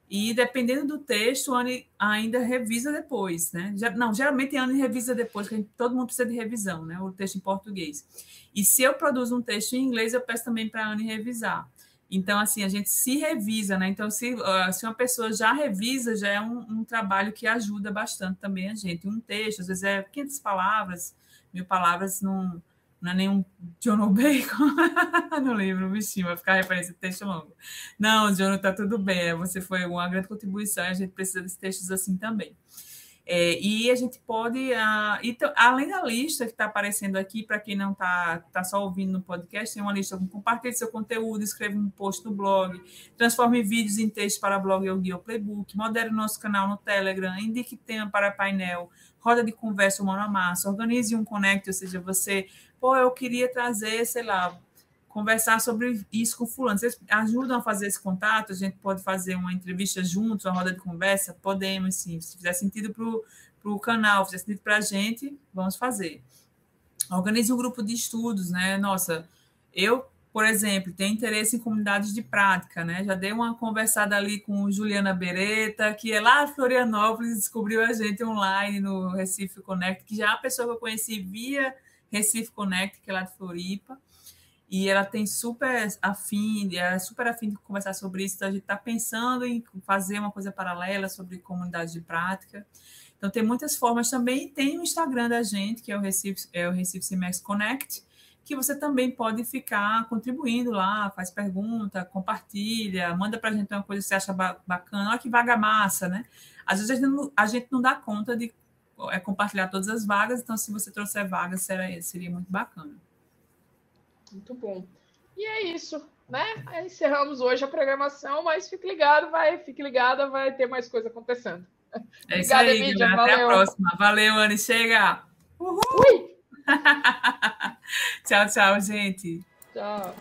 e, dependendo do texto, a Anne ainda revisa depois, né? Não, geralmente a Anne revisa depois, porque todo mundo precisa de revisão, né? O texto em português. E se eu produzo um texto em inglês, eu peço também para a Anne revisar. Então, assim, a gente se revisa, né? Então, se uma pessoa já revisa, já é um trabalho que ajuda bastante também a gente. Um texto, às vezes é 500 palavras, 1.000 palavras, não é nenhum John Bacon no livro, bichinho, vai ficar referência de texto longo. Não, John, tá tudo bem, você foi uma grande contribuição e a gente precisa de textos assim também. E a gente pode, então, além da lista que está aparecendo aqui, para quem não está só ouvindo no podcast, tem uma lista com compartilhe seu conteúdo, escreva um post no blog, transforme vídeos em texto para blog ou guia ou playbook, modere o nosso canal no Telegram, indique tema para painel, roda de conversa ou mão na massa, organize um connect, ou seja, você, eu queria trazer, sei lá, conversar sobre isso com fulano. Vocês ajudam a fazer esse contato? A gente pode fazer uma entrevista juntos, uma roda de conversa? Podemos, sim. Se fizer sentido para o canal, fizer sentido para a gente, vamos fazer. Organize um grupo de estudos, né? Nossa, eu, por exemplo, tenho interesse em comunidades de prática, né? Já dei uma conversada ali com Juliana Beretta, que é lá de Florianópolis, descobriu a gente online no Recife Connect, que já é uma pessoa que eu conheci via Recife Connect, que é lá de Floripa. E ela tem é super afim de conversar sobre isso. Então, a gente está pensando em fazer uma coisa paralela sobre comunidade de prática. Então, tem muitas formas também. Tem o Instagram da gente, que é o Recife CIMEX Connect, que você também pode ficar contribuindo lá, faz pergunta, compartilha, manda para a gente uma coisa que você acha bacana. Olha que vaga massa, né? Às vezes a gente não dá conta de compartilhar todas as vagas, então, se você trouxer vagas, seria muito bacana. Muito bom. E é isso, né? Encerramos hoje a programação, mas fique ligado, vai ter mais coisa acontecendo. É isso Obrigada, aí, Emília. galera. Até a Valeu. próxima. Valeu, Anne. Chega! Uhul! Ui! Tchau, tchau, gente. Tchau.